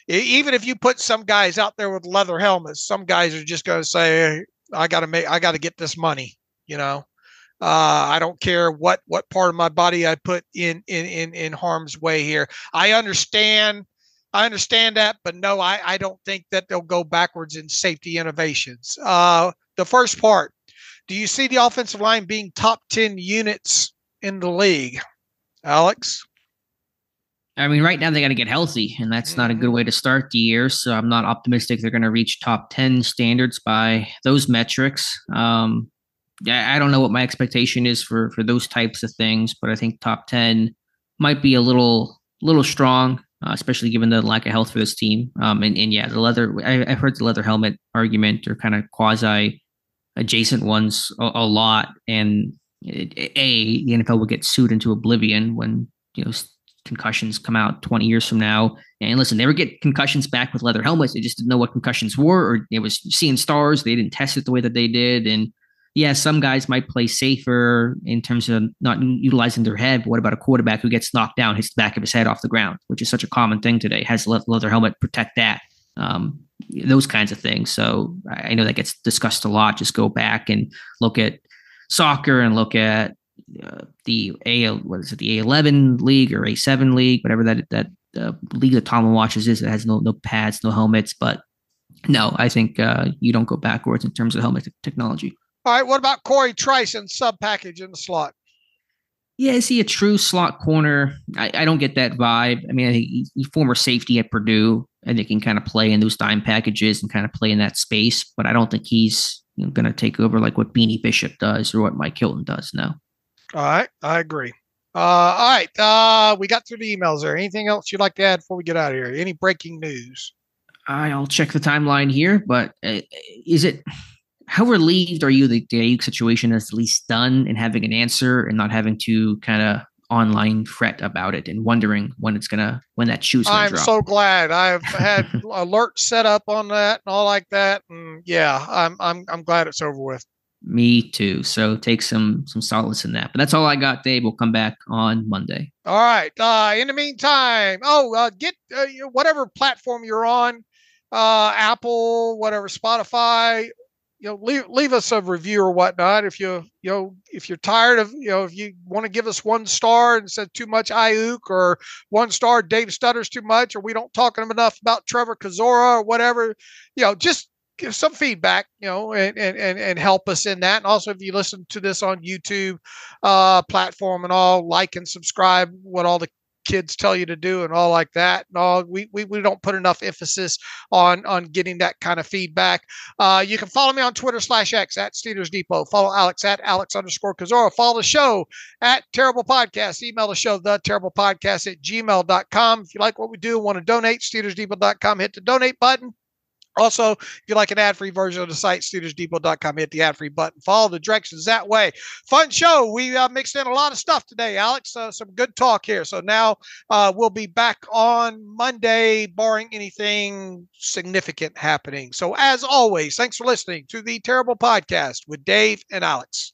even if you put some guys out there with leather helmets, some guys are just going to say, I got to get this money, I don't care what part of my body I put in harm's way here. I understand that, but no, I don't think that they'll go backwards in safety innovations. The first part, do you see the offensive line being top 10 units in the league, Alex? I mean, right now they got to get healthy, and that's not a good way to start the year. So I'm not optimistic they're going to reach top 10 standards by those metrics. I don't know what my expectation is for those types of things, but I think top 10 might be a little strong, especially given the lack of health for this team. And yeah, the leather. I've heard the leather helmet argument or kind of quasi adjacent ones a lot, and the NFL will get sued into oblivion when concussions come out 20 years from now. And listen, they were getting concussions back with leather helmets. They just didn't know what concussions were, or it was seeing stars. They didn't test it the way that they did. And yeah, some guys might play safer in terms of not utilizing their head. But what about a quarterback who gets knocked down, hits the back of his head off the ground, which is such a common thing today? Has the leather helmet protect that? Those kinds of things. So I know that gets discussed a lot. Just go back and look at soccer and look at the A11 league or A7 league, whatever that league that Tomlin watches is. It has no pads, no helmets. But no, I think you don't go backwards in terms of helmet technology. All right, what about Corey Trice and sub package in the slot? Yeah, is he a true slot corner? I don't get that vibe. I mean, I think he's former safety at Purdue, and they can kind of play in those dime packages and kind of play in that space. But I don't think he's going to take over like what Beanie Bishop does or what Mike Hilton does. No. All right, I agree. All right, we got through the emails there. Anything else you'd like to add before we get out of here? Any breaking news? I'll check the timeline here, but how relieved are you that the Aiyuk situation is at least done and having an answer and not having to kind of online fret about it and wondering when that shoe's going to drop? I'm so glad. I've had alerts set up on that and all like that, and yeah, I'm glad it's over with. Me too. So take some solace in that. But that's all I got, Dave. We'll come back on Monday. All right. In the meantime, get whatever platform you're on, Apple, whatever, Spotify. Leave us a review or whatnot. If you're tired of, if you want to give us 1 star and said too much Aiyuk, or 1 star Dave stutters too much, or we don't talk enough about Trevor Kozora or whatever, just give some feedback, and help us in that. And also, if you listen to this on YouTube platform and all, like and subscribe, what all the kids tell you to do and all like that. And all we don't put enough emphasis on getting that kind of feedback. You can follow me on Twitter /X at Steelers Depot. Follow Alex at Alex_Kozora. Follow the show at Terrible Podcast. Email the show, theterriblepodcast@gmail.com. If you like what we do and want to donate, SteelersDepot.com, hit the donate button. Also, if you like an ad-free version of the site, SteelersDepot.com, hit the ad-free button. Follow the directions that way. Fun show. We mixed in a lot of stuff today, Alex. Some good talk here. So now we'll be back on Monday, barring anything significant happening. So as always, thanks for listening to the Terrible Podcast with Dave and Alex.